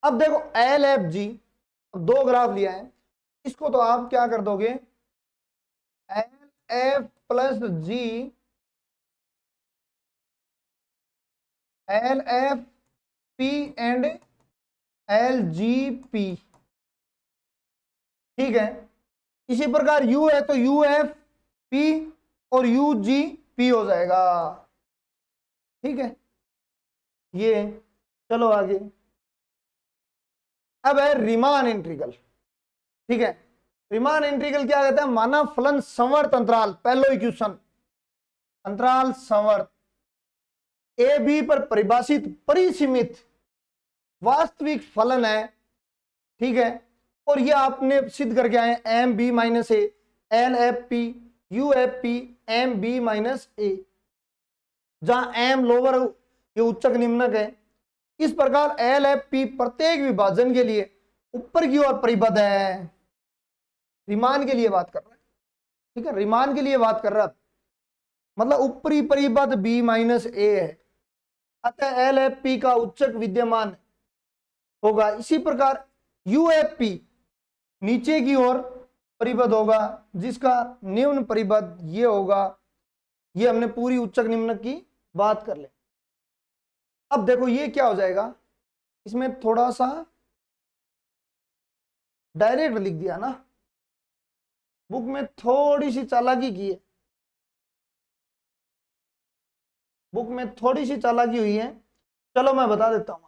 अब देखो एल एफ जी, दो ग्राफ लिया है, इसको तो आप क्या कर दोगे, L F plus G, L F P and L G P. ठीक है, इसी प्रकार यू है तो यू एफ पी और यू जी पी हो जाएगा। ठीक है, ये चलो आगे। अब है रीमान इंटीग्रल। ठीक है, रीमान इंटीग्रल क्या कहते हैं? मानव फलन संवर्त अंतराल, पहलो इक्वेशन, अंतराल संवर्त ए बी पर परिभाषित परिसीमित वास्तविक फलन है। ठीक है, और ये आपने सिद्ध करके आए M B minus A, L F P U F P M B minus A, जहां एम लोअर ये उच्चक निम्नक है। इस प्रकार एल एफ पी प्रत्येक विभाजन के लिए ऊपर की ओर परिबद्ध है। रीमान के लिए बात कर रहा है, ठीक है, रीमान के लिए बात कर रहा है, मतलब ऊपरी परिबद्ध बी माइनस ए है, अतः एल एफ पी का उच्चक विद्यमान होगा। इसी प्रकार यू एफ पी नीचे की ओर परिबद्ध होगा, जिसका निम्न परिबद्ध ये होगा। ये हमने पूरी उच्चक निम्नक की बात कर ले। अब देखो ये क्या हो जाएगा, इसमें थोड़ा सा डायरेक्ट लिख दिया ना, बुक में थोड़ी सी चालाकी की है, बुक में थोड़ी सी चालाकी हुई है। चलो मैं बता देता हूं।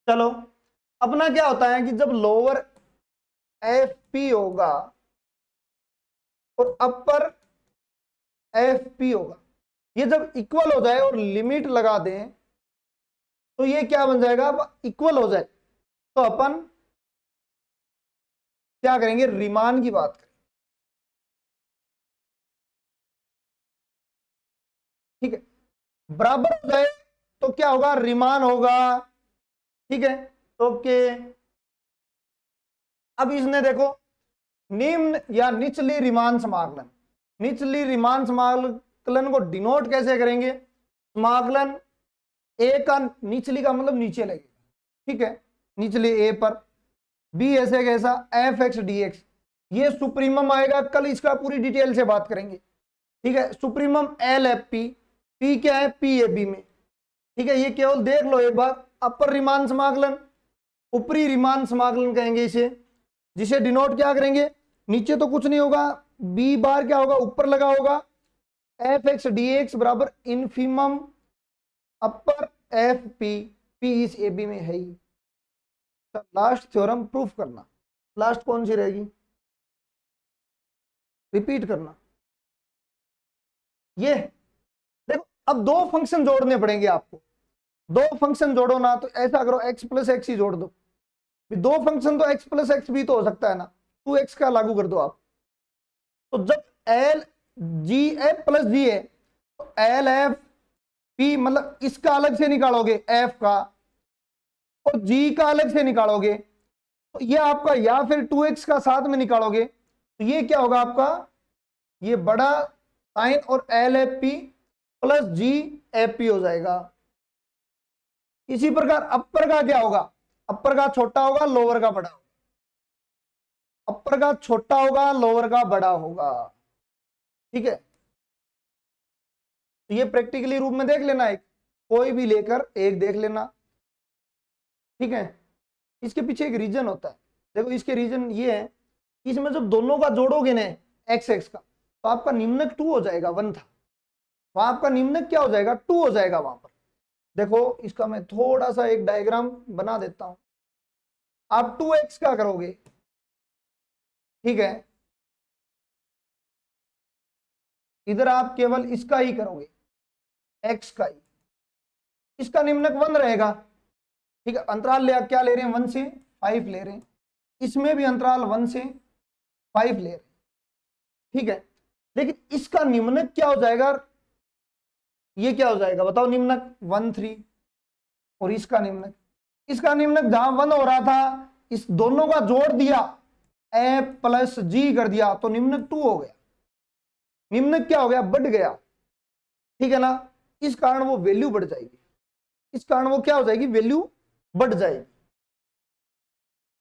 चलो, अपना क्या होता है कि जब लोअर एफ पी होगा और अपर एफ पी होगा, ये जब इक्वल हो जाए और लिमिट लगा दें तो ये क्या बन जाएगा? अब इक्वल हो जाए तो अपन क्या करेंगे? रीमान की बात करें। ठीक है, बराबर हो जाए तो क्या होगा, रीमान होगा। ठीक है, ओके। अब इसने देखो निम्न या निचली रीमान समाकलन, निचली रीमान समाकलन को डिनोट कैसे करेंगे, समाकलन ए का निचली का मतलब नीचे लगेगा, ठीक है, निचले ए पर, बी ऐसे कैसा एफ एक्स डी एक्स, ये सुप्रीमम आएगा, कल इसका पूरी डिटेल से बात करेंगे। ठीक है, supremum L F P, P क्या है, पी ए बी में। ठीक है, ये केवल देख लो एक बार, अपर रीमान समाकलन, ऊपरी रीमान समाकलन कहेंगे इसे, जिसे डिनोट क्या करेंगे, नीचे तो कुछ नहीं होगा, बी बार क्या होगा, ऊपर लगा होगा, एफ एक्स डी एक्स बराबर इनफीमम अपर एफ पी, पी इस ए बी में है ही। लास्ट थ्योरम प्रूफ करना, लास्ट कौन सी रहेगी, रिपीट करना। ये देखो, अब दो फंक्शन जोड़ने पड़ेंगे आपको, दो फंक्शन जोड़ो ना, तो ऐसा करो एक्स प्लस एक्स ही जोड़ दो, दो फंक्शन तो एक्स प्लस एक्स भी तो हो सकता है ना, 2x का लागू कर दो आप। तो जब एल जी एफ प्लस जी है तो एल एफ पी, मतलब इसका अलग से निकालोगे एफ का, और जी का अलग से निकालोगे, तो ये आपका, या फिर 2x का साथ में निकालोगे, तो ये क्या होगा आपका, ये बड़ा साइन और एल एफ पी प्लस जी एफ पी हो जाएगा। इसी प्रकार अपर का क्या होगा, अपर का छोटा होगा, लोअर का बड़ा होगा, अपर का छोटा होगा, लोअर का बड़ा होगा। ठीक है, तो ये प्रैक्टिकली रूप में देख लेना, एक कोई भी लेकर एक देख लेना। ठीक है, इसके पीछे एक रीजन होता है, देखो इसके रीजन ये है, इसमें जब दोनों का जोड़ोगे ना एक्स एक्स का, तो आपका निम्नक 2 हो जाएगा, 1 था, वहां आपका निम्नक क्या हो जाएगा, 2 हो जाएगा वहां पर। देखो इसका मैं थोड़ा सा एक डायग्राम बना देता हूं, आप 2x का करोगे, ठीक है, इधर आप केवल इसका ही करोगे, x का ही, इसका निम्नक 1 रहेगा। ठीक है, अंतराल क्या ले रहे हैं, 1 से 5 ले रहे हैं, इसमें भी अंतराल 1 से 5 ले रहे हैं। ठीक है, लेकिन इसका निम्नक क्या हो जाएगा, ये क्या हो जाएगा बताओ, निम्नक 1 3, और इसका निम्नक जहां 1 हो रहा था, इस दोनों का जोड़ दिया, ए प्लस जी कर दिया, तो निम्नक 2 हो गया, निम्नक क्या हो गया, बढ़ गया। ठीक है ना, इस कारण वो वैल्यू बढ़ जाएगी, इस कारण वो क्या हो जाएगी, वैल्यू बढ़ जाएगी।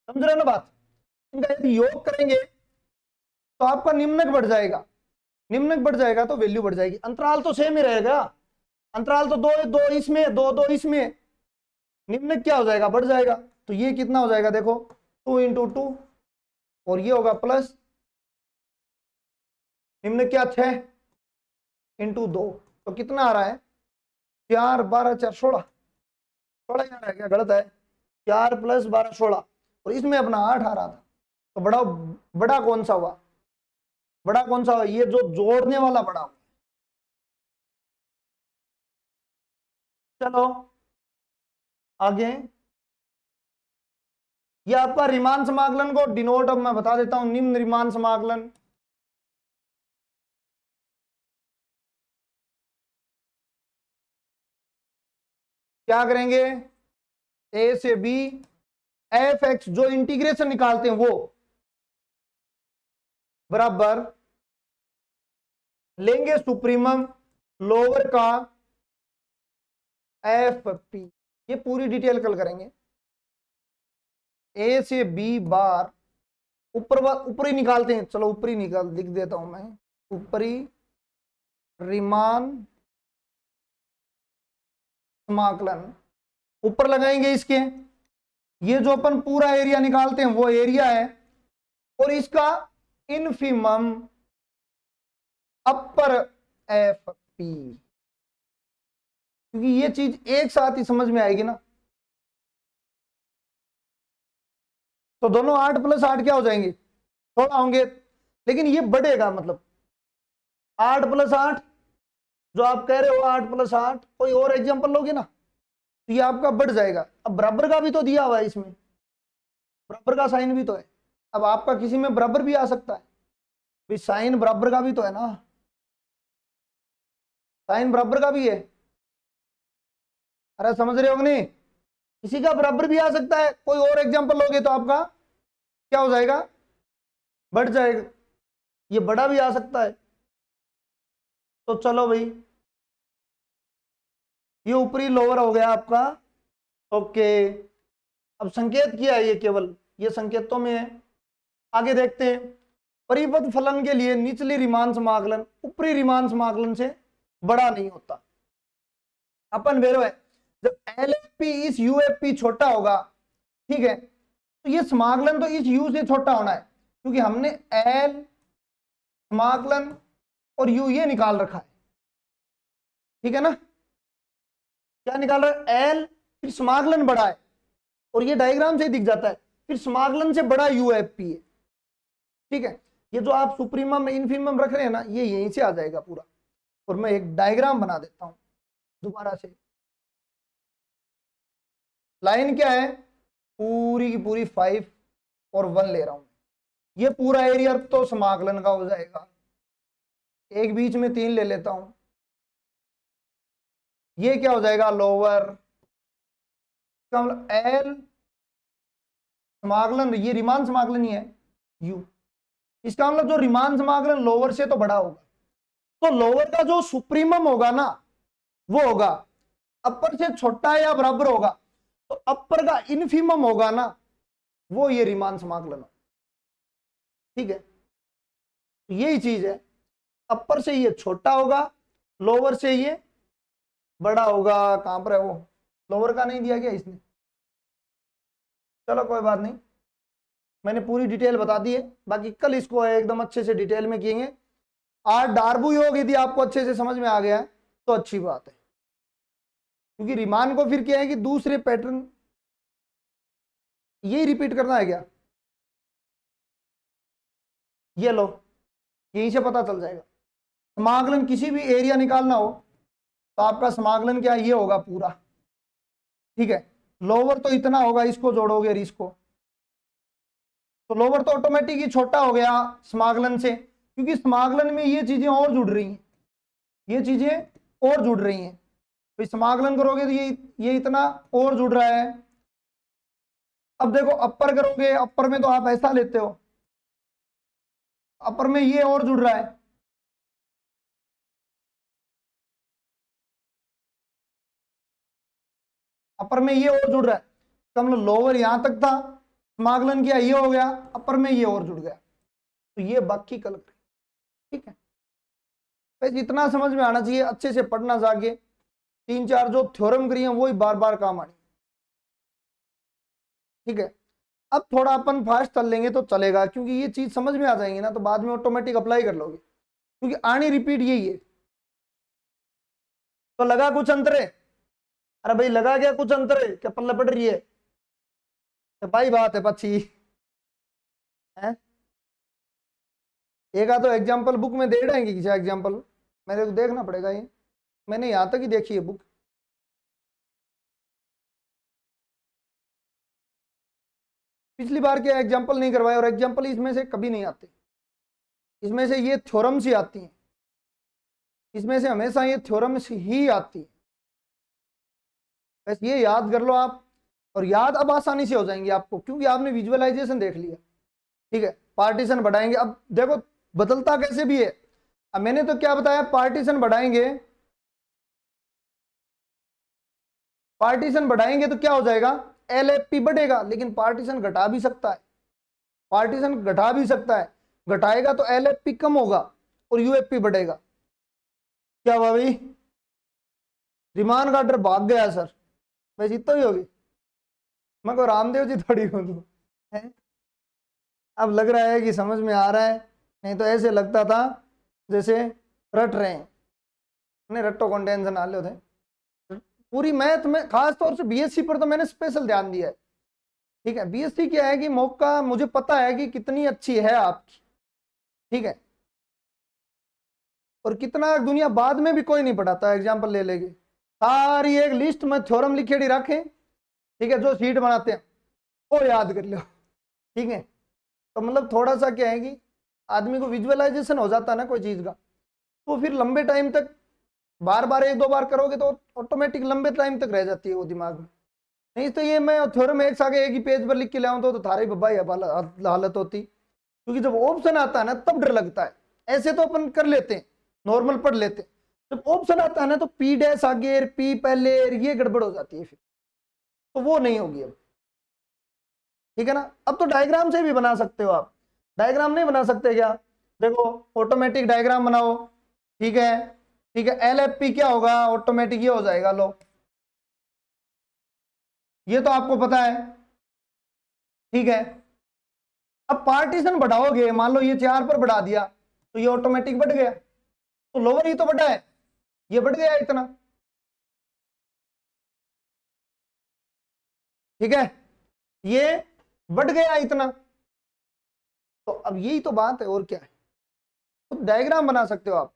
समझ रहे हो ना बात, इनका यदि योग करेंगे तो आपका निम्नक बढ़ जाएगा, निम्नक बढ़ जाएगा तो वैल्यू बढ़ जाएगी। अंतराल तो सेम ही रहेगा, अंतराल तो 2 2 इसमें 2 2 इसमें, निम्नक क्या हो जाएगा, बढ़ जाएगा। तो ये कितना हो जाएगा, देखो 2 × 2, और ये होगा प्लस, निम्नक क्या 6 × 2, तो कितना आ रहा है, 4 12 4 16, 16 यहाँ रह गया, गलत है, 4 + 12 16, और इसमें अपना 8 आ रहा था। तो बड़ा बड़ा कौन सा हुआ, बड़ा कौन सा हुआ, ये जो जोड़ने वाला बड़ा हुआ। चलो आगे, ये आपका रीमान समाकलन को डिनोट, अब मैं बता देता हूं, निम्न रीमान समाकलन, क्या करेंगे, ए से बी एफ एक्स, जो इंटीग्रेशन निकालते हैं वो, बराबर लेंगे सुप्रीमम लोअर का एफ पी, ये पूरी डिटेल कल करेंगे। ए से बी बार ऊपरी निकालते हैं, चलो ऊपरी निकाल लिख देता हूं मैं, ऊपरी रीमान समाकलन ऊपर लगाएंगे इसके, ये जो अपन पूरा एरिया निकालते हैं वो एरिया है, और इसका इनफीमम अपर एफ पी, क्योंकि ये चीज एक साथ ही समझ में आएगी ना, तो दोनों 8 + 8 क्या हो जाएंगे, 16 होंगे, लेकिन ये बढ़ेगा, मतलब 8 + 8, जो आप कह रहे हो 8 + 8, कोई और एग्जांपल लोगे ना, तो ये आपका बढ़ जाएगा। अब बराबर का भी तो दिया हुआ है इसमें, बराबर का साइन भी तो है, अब आपका किसी में बराबर भी आ सकता है, भाई साइन बराबर का भी तो है ना, साइन बराबर का भी है। अरे समझ रहे हो कि नहीं? इसी का बराबर भी आ सकता है। कोई और एग्जांपल लोगे तो आपका क्या हो जाएगा, बढ़ जाएगा। ये बड़ा भी आ सकता है। तो चलो भाई, ये ऊपरी लोअर हो गया आपका। ओके, अब संकेत किया है ये, केवल ये संकेतों में है। आगे देखते हैं। परिपथ फलन के लिए निचली रिमान समाकलन ऊपरी रिमान समाकलन से बड़ा नहीं होता। अपन वेरो है, जब LFP इस UFP छोटा होगा, ठीक है, तो ये समाकलन तो इस U से छोटा होना है, क्योंकि हमने L समाकलन और U ये निकाल रखा है। ठीक है ना? क्या निकाल रहा है? L, फिर समाकलन बड़ा है, और ये डायग्राम से ही दिख जाता है, फिर समाकलन से बड़ा UFP है। ठीक है, ये जो आप सुप्रीमम इनफीमम रख रहे हैं ना, ये यहीं से आ जाएगा पूरा। और मैं एक डायग्राम बना देता हूं दोबारा से। लाइन क्या है? पूरी की पूरी 5 और 1 ले रहा हूं। ये पूरा एरिया तो समाकलन का हो जाएगा। एक बीच में 3 ले लेता हूं, ये क्या हो जाएगा? लोअर। एल समाकलन, ये रिमान समाकलन ही है U। इसका मतलब जो रिमान समाकलन लोअर से तो बड़ा होगा, तो लोअर का जो सुप्रीमम होगा ना, वो होगा अपर से छोटा या बराबर होगा, तो अपर का इनफीमम होगा ना, वो ये रिमान समाकलन हो। ठीक है, यही चीज है। अपर से ये छोटा होगा, लोअर से ये बड़ा होगा। कहां पर है वो? लोअर का नहीं दिया गया इसने। चलो कोई बात नहीं, मैंने पूरी डिटेल बता दी है। बाकी कल इसको एकदम अच्छे से डिटेल में किएंगे। आज डार्बू योग यदि आपको अच्छे से समझ में आ गया है तो अच्छी बात है, क्योंकि रिमान को फिर क्या है कि दूसरे पैटर्न यही रिपीट करना है क्या? ये लो, यहीं से पता चल जाएगा। समाकलन किसी भी एरिया निकालना हो तो आपका समाकलन क्या ये होगा पूरा। ठीक है, लोअर तो इतना होगा, इसको जोड़ोगे और इसको, तो लोअर तो ऑटोमेटिक ही छोटा हो गया समाकलन से, क्योंकि समाकलन में ये चीजें और जुड़ रही हैं, ये चीजें और जुड़ रही हैं। तो समाकलन करोगे तो ये इतना और जुड़ रहा है। अब देखो अपर करोगे, अपर में तो आप ऐसा लेते हो, अपर में ये और जुड़ रहा है। अपर में ये और जुड़ रहा है, तो मतलब लोअर यहां तक था, समाकलन किया ये हो गया, अपर में ये और जुड़ गया, तो ये बाकी कल। ठीक है, बस इतना समझ में आना चाहिए, अच्छे से पढ़ना जाके। 3-4 जो थ्योरम करी हैं वही बार बार काम आनी। ठीक है, अब थोड़ा अपन फास्ट चल लेंगे तो चलेगा, क्योंकि ये चीज समझ में आ जाएंगी ना, तो बाद में ऑटोमेटिक अप्लाई कर लोगे, क्योंकि आनी रिपीट यही है। तो लगा कुछ अंतर है? अरे भाई लगा क्या कुछ अंतर है? क्या पल्ला पड़ रही है? तो भाई बात है पची है। एक तो एग्जाम्पल बुक में दे देंगे किसी एग्जाम्पल, मेरे को देखना पड़ेगा। ये मैंने यहां तक ही देखी है बुक। पिछली बार के एग्जाम्पल नहीं करवाए, और एग्जाम्पल इसमें से कभी नहीं आते, इसमें से ये थ्योरम्स ही आती हैं, इसमें से हमेशा ये थ्योरम्स ही आती है। बस ये याद कर लो आप, और याद अब आसानी से हो जाएंगे आपको, क्योंकि आपने विजुअलाइजेशन देख लिया। ठीक है, पार्टीशन बढ़ाएंगे। अब देखो बदलता कैसे भी है। अब मैंने तो क्या बताया, पार्टीशन बढ़ाएंगे, पार्टीशन बढ़ाएंगे तो क्या हो जाएगा? LFP बढ़ेगा, लेकिन पार्टीशन घटा भी सकता है, पार्टीशन घटा भी सकता है। घटाएगा तो LFP कम होगा और UFP बढ़ेगा। क्या हुआ भाई? रिमान का डर भाग गया सर, बस इतना ही होगी। मैं को रामदेव जी थोड़ी बोलूं है। अब लग रहा है कि समझ में आ रहा है, नहीं तो ऐसे लगता था जैसे रट रहे हैं। नहीं रट्टो कौन टेंशन आ थे। पूरी मैथ में खास तौर से BSc पर तो मैंने स्पेशल ध्यान दिया है। ठीक है, BSc क्या है कि मौका मुझे पता है कि कितनी अच्छी है आपकी। ठीक है, और कितना दुनिया बाद में भी कोई नहीं पढ़ाता, एग्जाम्पल ले लेगी सारी एक लिस्ट में थ्योरम लिखेड़ी रखे। ठीक है, जो सीट बनाते हैं वो याद कर लो। ठीक है, तो मतलब थोड़ा सा क्या है कि आदमी को विजुअलाइजेशन हो जाता है ना कोई चीज का, तो फिर लंबे टाइम तक बार बार एक दो बार करोगे तो ऑटोमेटिक लंबे टाइम तक रह जाती है वो दिमाग में। नहीं तो ये मैं थ्योरम एक आगे एक ही पेज पर लिख के लाऊं तो थारी बब्बा ही हालत होती। क्योंकि जब ऑप्शन आता है ना तब डर लगता है। ऐसे तो अपन कर लेते हैं, नॉर्मल पढ़ लेते हैं, जब ऑप्शन आता है ना तो पी डैश आगे पी पहले, ये गड़बड़ हो जाती है फिर, तो वो नहीं होगी अब। ठीक है ना। अब तो डायग्राम से भी बना सकते हो आप। डायग्राम नहीं बना सकते क्या? देखो ऑटोमेटिक डायग्राम बनाओ। ठीक है, ठीक है। LFP क्या होगा? ऑटोमेटिक ये हो जाएगा। लो, ये तो आपको पता है। ठीक है। अब पार्टीशन बढ़ाओगे, मान लो ये 4 पर बढ़ा दिया तो ये ऑटोमेटिक बढ़ गया, तो लोअर ही तो बढ़ा है, ये बढ़ गया इतना। ठीक है, ये बढ़ गया इतना। तो अब यही तो बात है, और क्या है। तो डायग्राम बना सकते हो आप।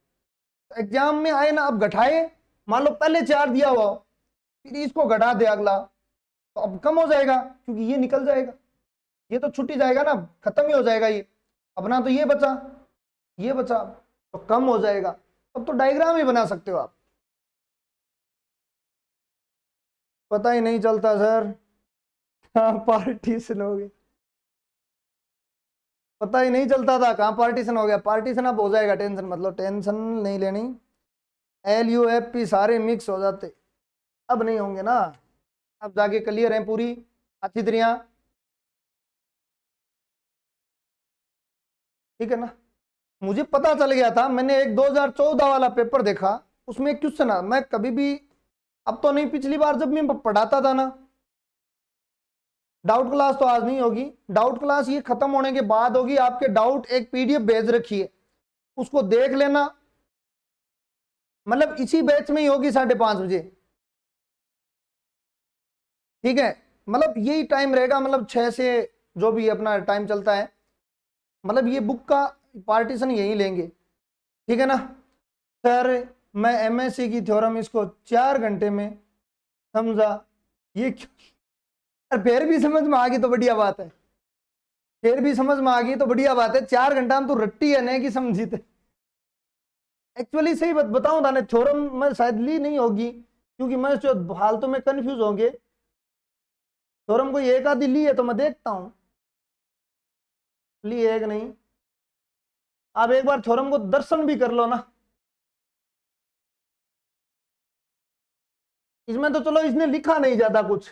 एग्जाम में आए ना, अब घटाए, मान लो पहले 4 दिया हुआ हो, फिर इसको घटा दे अगला, तो अब कम हो जाएगा क्योंकि ये निकल जाएगा, ये तो छुट्टी जाएगा ना, खत्म ही हो जाएगा ये। अब ना तो ये बचा, ये बचा, तो कम हो जाएगा। अब तो डायग्राम ही बना सकते हो आप। पता ही नहीं चलता सर। हाँ, पार्टीशन हो गया, पता ही नहीं चलता था कहाँ पार्टीशन हो गया। पार्टीशन अब हो जाएगा, टेंशन मतलब टेंशन नहीं लेनी। LUFP सारे मिक्स हो जाते, अब नहीं होंगे ना। अब जाके क्लियर है पूरी अच्छी तरह। ठीक है ना। मुझे पता चल गया था, मैंने एक 2014 वाला पेपर देखा, उसमें एक क्वेश्चन है, मैं कभी भी, अब तो नहीं, पिछली बार जब मैं पढ़ाता था ना, डाउट क्लास तो आज नहीं होगी, डाउट क्लास ये खत्म होने के बाद होगी। आपके डाउट एक PDF भेज रखी है, उसको देख लेना, मतलब इसी बैच में ही होगी 5:30 बजे। ठीक है, मतलब यही टाइम रहेगा, मतलब 6 से जो भी अपना टाइम चलता है, मतलब ये बुक का पार्टीशन यही लेंगे। ठीक है ना सर। मैं MSc की थ्योरम इसको 4 घंटे में समझा, ये क्यों? फिर भी समझ में आ गई तो बढ़िया बात है, फिर भी समझ में आ गई तो बढ़िया बात है। 4 घंटा में तो रट्टी है नहीं कि समझी थे। एक्चुअली सही बताऊं था ना, थ्योरम में शायद ली नहीं होगी, क्योंकि मैं जो फालतू में कंफ्यूज होंगे। थ्योरम कोई एक आधी ली है तो मैं देखता हूं, ली है कि नहीं। आप एक बार थ्योरम को दर्शन भी कर लो ना। इसमें तो चलो इसने लिखा नहीं ज्यादा कुछ,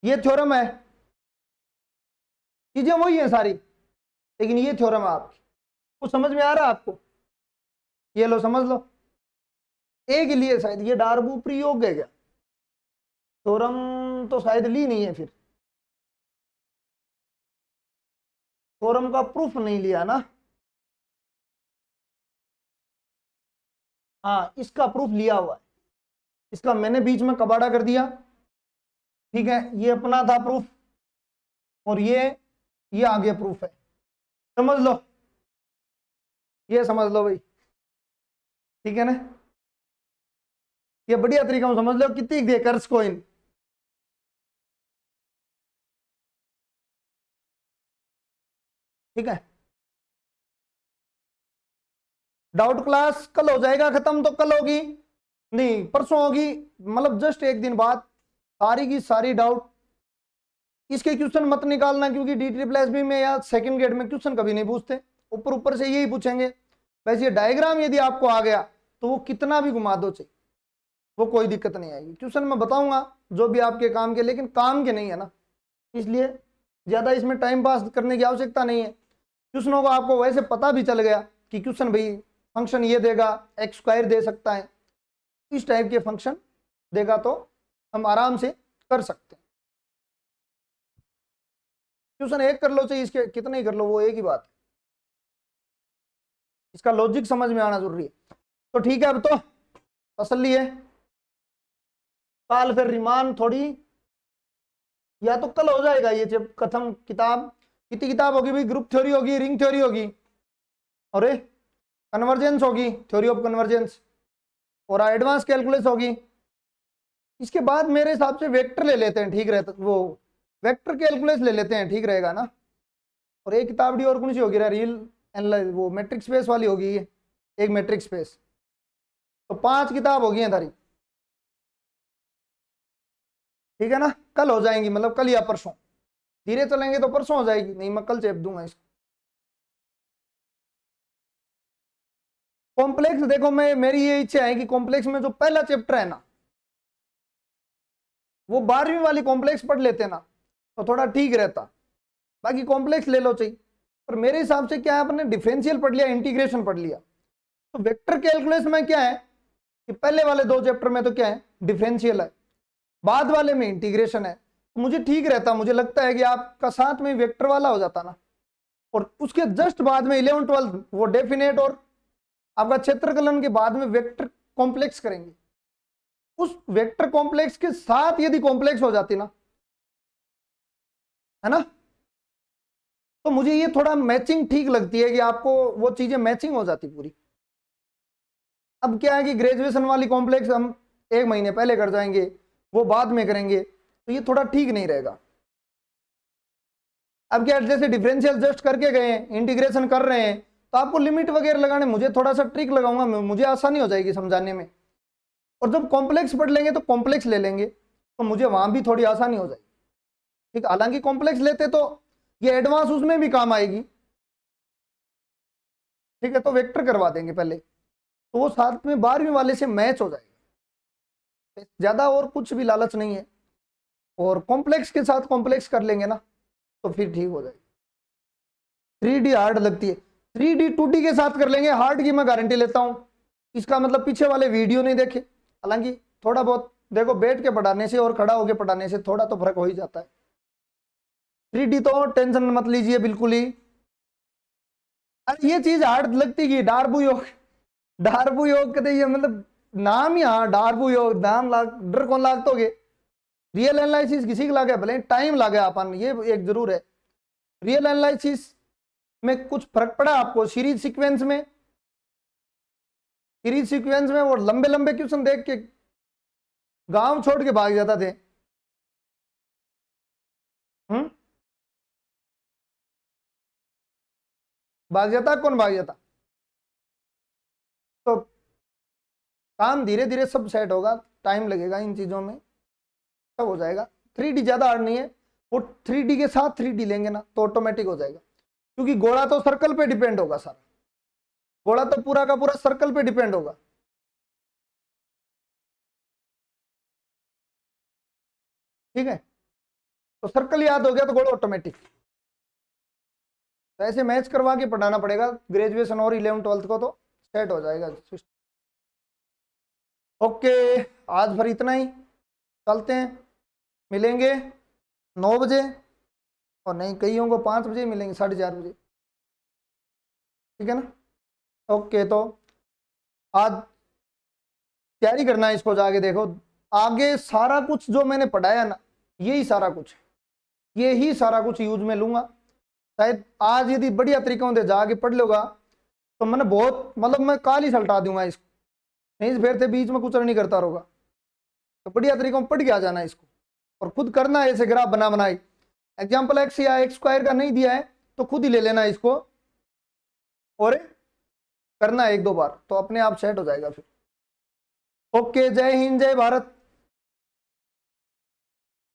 ये थ्योरम है, चीजें वही है सारी, लेकिन ये थ्योरम है आपकी। कुछ समझ में आ रहा है आपको? ये लो समझ लो, एक ही लिए शायद, ये डार्बू प्रयोग है क्या? थ्योरम तो शायद ली नहीं है, फिर थ्योरम का प्रूफ नहीं लिया ना। हाँ, इसका प्रूफ लिया हुआ है, इसका मैंने बीच में कबाड़ा कर दिया। ठीक है, ये अपना था प्रूफ, और ये आगे प्रूफ है, समझ लो, ये समझ लो भाई। ठीक है ना, ये बढ़िया तरीका में समझ लो। कितनी दे कर्ज कोइन? ठीक है, डाउट क्लास कल हो जाएगा खत्म, तो कल होगी नहीं, परसों होगी, मतलब जस्ट एक दिन बाद सारी की सारी डाउट। इसके क्वेश्चन मत निकालना, क्योंकि DSSB में या सेकंड ग्रेड में क्वेश्चन कभी नहीं पूछते, ऊपर ऊपर से यही पूछेंगे। वैसे ये डायग्राम यदि आपको आ गया तो वो कितना भी घुमा दो चाहिए, वो कोई दिक्कत नहीं आएगी। क्वेश्चन मैं बताऊंगा जो भी आपके काम के, लेकिन काम के नहीं है ना, इसलिए ज्यादा इसमें टाइम पास करने की आवश्यकता नहीं है। क्वेश्चनों को आपको वैसे पता भी चल गया कि क्वेश्चन भाई फंक्शन ये देगा, x² दे सकता है, इस टाइप के फंक्शन देगा, तो हम आराम से कर सकते हैं। क्वेश्चन एक कर लो चाहिए, इसके कितने ही कर लो वो एक ही बात है, इसका लॉजिक समझ में आना जरूरी है। तो ठीक है, अब तो तसल्ली है। कल फिर रिमान थोड़ी, या तो कल हो जाएगा ये जब खत्म किताब। कितनी किताब होगी भाई? ग्रुप थ्योरी होगी, रिंग थ्योरी होगी, अरे कन्वर्जेंस होगी, थ्योरी ऑफ कन्वर्जेंस, और एडवांस कैलकुलस होगी। इसके बाद मेरे हिसाब से वेक्टर ले लेते हैं, ठीक रहता, वो वेक्टर कैलकुलस ले लेते हैं, ठीक रहेगा ना। और एक किताब डी और कौन सी होगी? रियल एनालाइज, वो मैट्रिक्स स्पेस वाली होगी ये, एक मैट्रिक्स स्पेस। तो 5 किताब होगी हमारी, ठीक है ना। कल हो जाएंगी, मतलब कल या परसों, धीरे चलेंगे तो परसों हो जाएगी, नहीं मैं कल चेप दूंगा इसको। कॉम्प्लेक्स देखो, मैं मेरी ये इच्छा है कि कॉम्प्लेक्स में जो पहला चैप्टर है ना, वो 12वीं वाली कॉम्प्लेक्स पढ़ लेते ना तो थोड़ा ठीक रहता, बाकी कॉम्प्लेक्स ले लो चाहिए। पर मेरे हिसाब से क्या है, आपने डिफरेंशियल पढ़ लिया, इंटीग्रेशन पढ़ लिया, तो वेक्टर कैलकुलस में क्या है कि पहले वाले 2 चैप्टर में तो क्या है, डिफरेंशियल है, बाद वाले में इंटीग्रेशन है। तो मुझे ठीक रहता, मुझे लगता है कि आपका साथ में वेक्टर वाला हो जाता ना, और उसके जस्ट बाद में 11 12 वो डेफिनेट और आपका क्षेत्रकलन के बाद में वेक्टर कॉम्प्लेक्स करेंगे। उस वेक्टर कॉम्प्लेक्स के साथ यदि कॉम्प्लेक्स हो जाती ना, है ना, तो मुझे ये थोड़ा मैचिंग ठीक लगती है कि आपको वो चीजें मैचिंग हो जाती पूरी। अब क्या है कि ग्रेजुएशन वाली कॉम्प्लेक्स हम 1 महीने पहले कर जाएंगे, वो बाद में करेंगे, तो ये थोड़ा ठीक नहीं रहेगा। अब क्या, जैसे डिफरेंशियल जस्ट करके गए, इंटीग्रेशन कर रहे हैं, तो आपको लिमिट वगैरह लगाने, मुझे थोड़ा सा ट्रिक लगाऊंगा, मुझे आसानी हो जाएगी समझाने में। और जब कॉम्प्लेक्स पढ़ लेंगे तो कॉम्प्लेक्स ले लेंगे, तो मुझे वहां भी थोड़ी आसानी हो जाएगी, ठीक। हालांकि कॉम्प्लेक्स लेते तो ये एडवांस उसमें भी काम आएगी, ठीक है, तो वेक्टर करवा देंगे पहले, तो वो साथ में 12वीं वाले से मैच हो जाएगा, ज्यादा और कुछ भी लालच नहीं है। और कॉम्प्लेक्स के साथ कॉम्प्लेक्स कर लेंगे ना, तो फिर ठीक हो जाएगा। 3D हार्ड लगती है, 3D 2D के साथ कर लेंगे, हार्ड की मैं गारंटी लेता हूं। इसका मतलब पीछे वाले वीडियो नहीं देखे, हालांकि थोड़ा बहुत देखो, बैठ के पढ़ाने से और खड़ा होकर पढ़ाने से थोड़ा तो फर्क हो ही जाता है। 3D तो टेंशन मत लीजिए बिल्कुल ही। अरे ये चीज हार्ड लगती है, डार्बू योग, डार्बू योग कहते ये मतलब नाम ही, हाँ डार्बू योग नाम लाग, डर कौन लागतोगे। रियल एनालिसिस किसी को लागे, भले टाइम लागे अपन, ये एक जरूर है। रियल एनालिसिस में कुछ फर्क पड़ा आपको सीरीज सीक्वेंस में, सीरीज सीक्वेंस में वो लंबे लंबे क्वेश्चन देख के गांव छोड़ के भाग जाता थे। हम्म, भाग जाता, कौन भाग जाता। तो काम धीरे धीरे सब सेट होगा, टाइम लगेगा इन चीजों में, सब हो जाएगा। 3D ज्यादा हार्ड नहीं है, वो 3D के साथ 3D लेंगे ना तो ऑटोमेटिक हो जाएगा, क्योंकि गोला तो सर्कल पे डिपेंड होगा सारा, गोला तो पूरा का पूरा सर्कल पे डिपेंड होगा, ठीक है। तो सर्कल याद हो गया तो गोला ऑटोमेटिक। तो ऐसे मैच करवा के पढ़ाना पड़ेगा ग्रेजुएशन और 11 12 को, तो सेट हो जाएगा सिस्टम। ओके, आज भर इतना ही, चलते हैं, मिलेंगे 9 बजे, और नहीं कईयों को 5 बजे मिलेंगे, 4:30 बजे, ठीक है ना। ओके, तो आज तैयारी करना है इसको, जाके देखो आगे सारा कुछ जो मैंने पढ़ाया ना, यही सारा कुछ, यही सारा कुछ यूज में लूंगा। शायद आज यदि बढ़िया तरीकों से जाके पढ़ लोगा तो मैंने बहुत, मतलब मैं काल ही सलटा दूंगा इसको, नहीं फिर थे बीच में कुछ नहीं करता रहोगा। तो बढ़िया तरीकों पढ़ के आ जाना इसको, और खुद करना ऐसे ग्राफ बना बनाई, एग्जाम्पल एक्स या एक्स स्क्वायर का नहीं दिया है तो खुद ही ले लेना इसको, और करना 1 2 बार, तो अपने आप सेट हो जाएगा फिर। ओके, जय हिंद, जय भारत।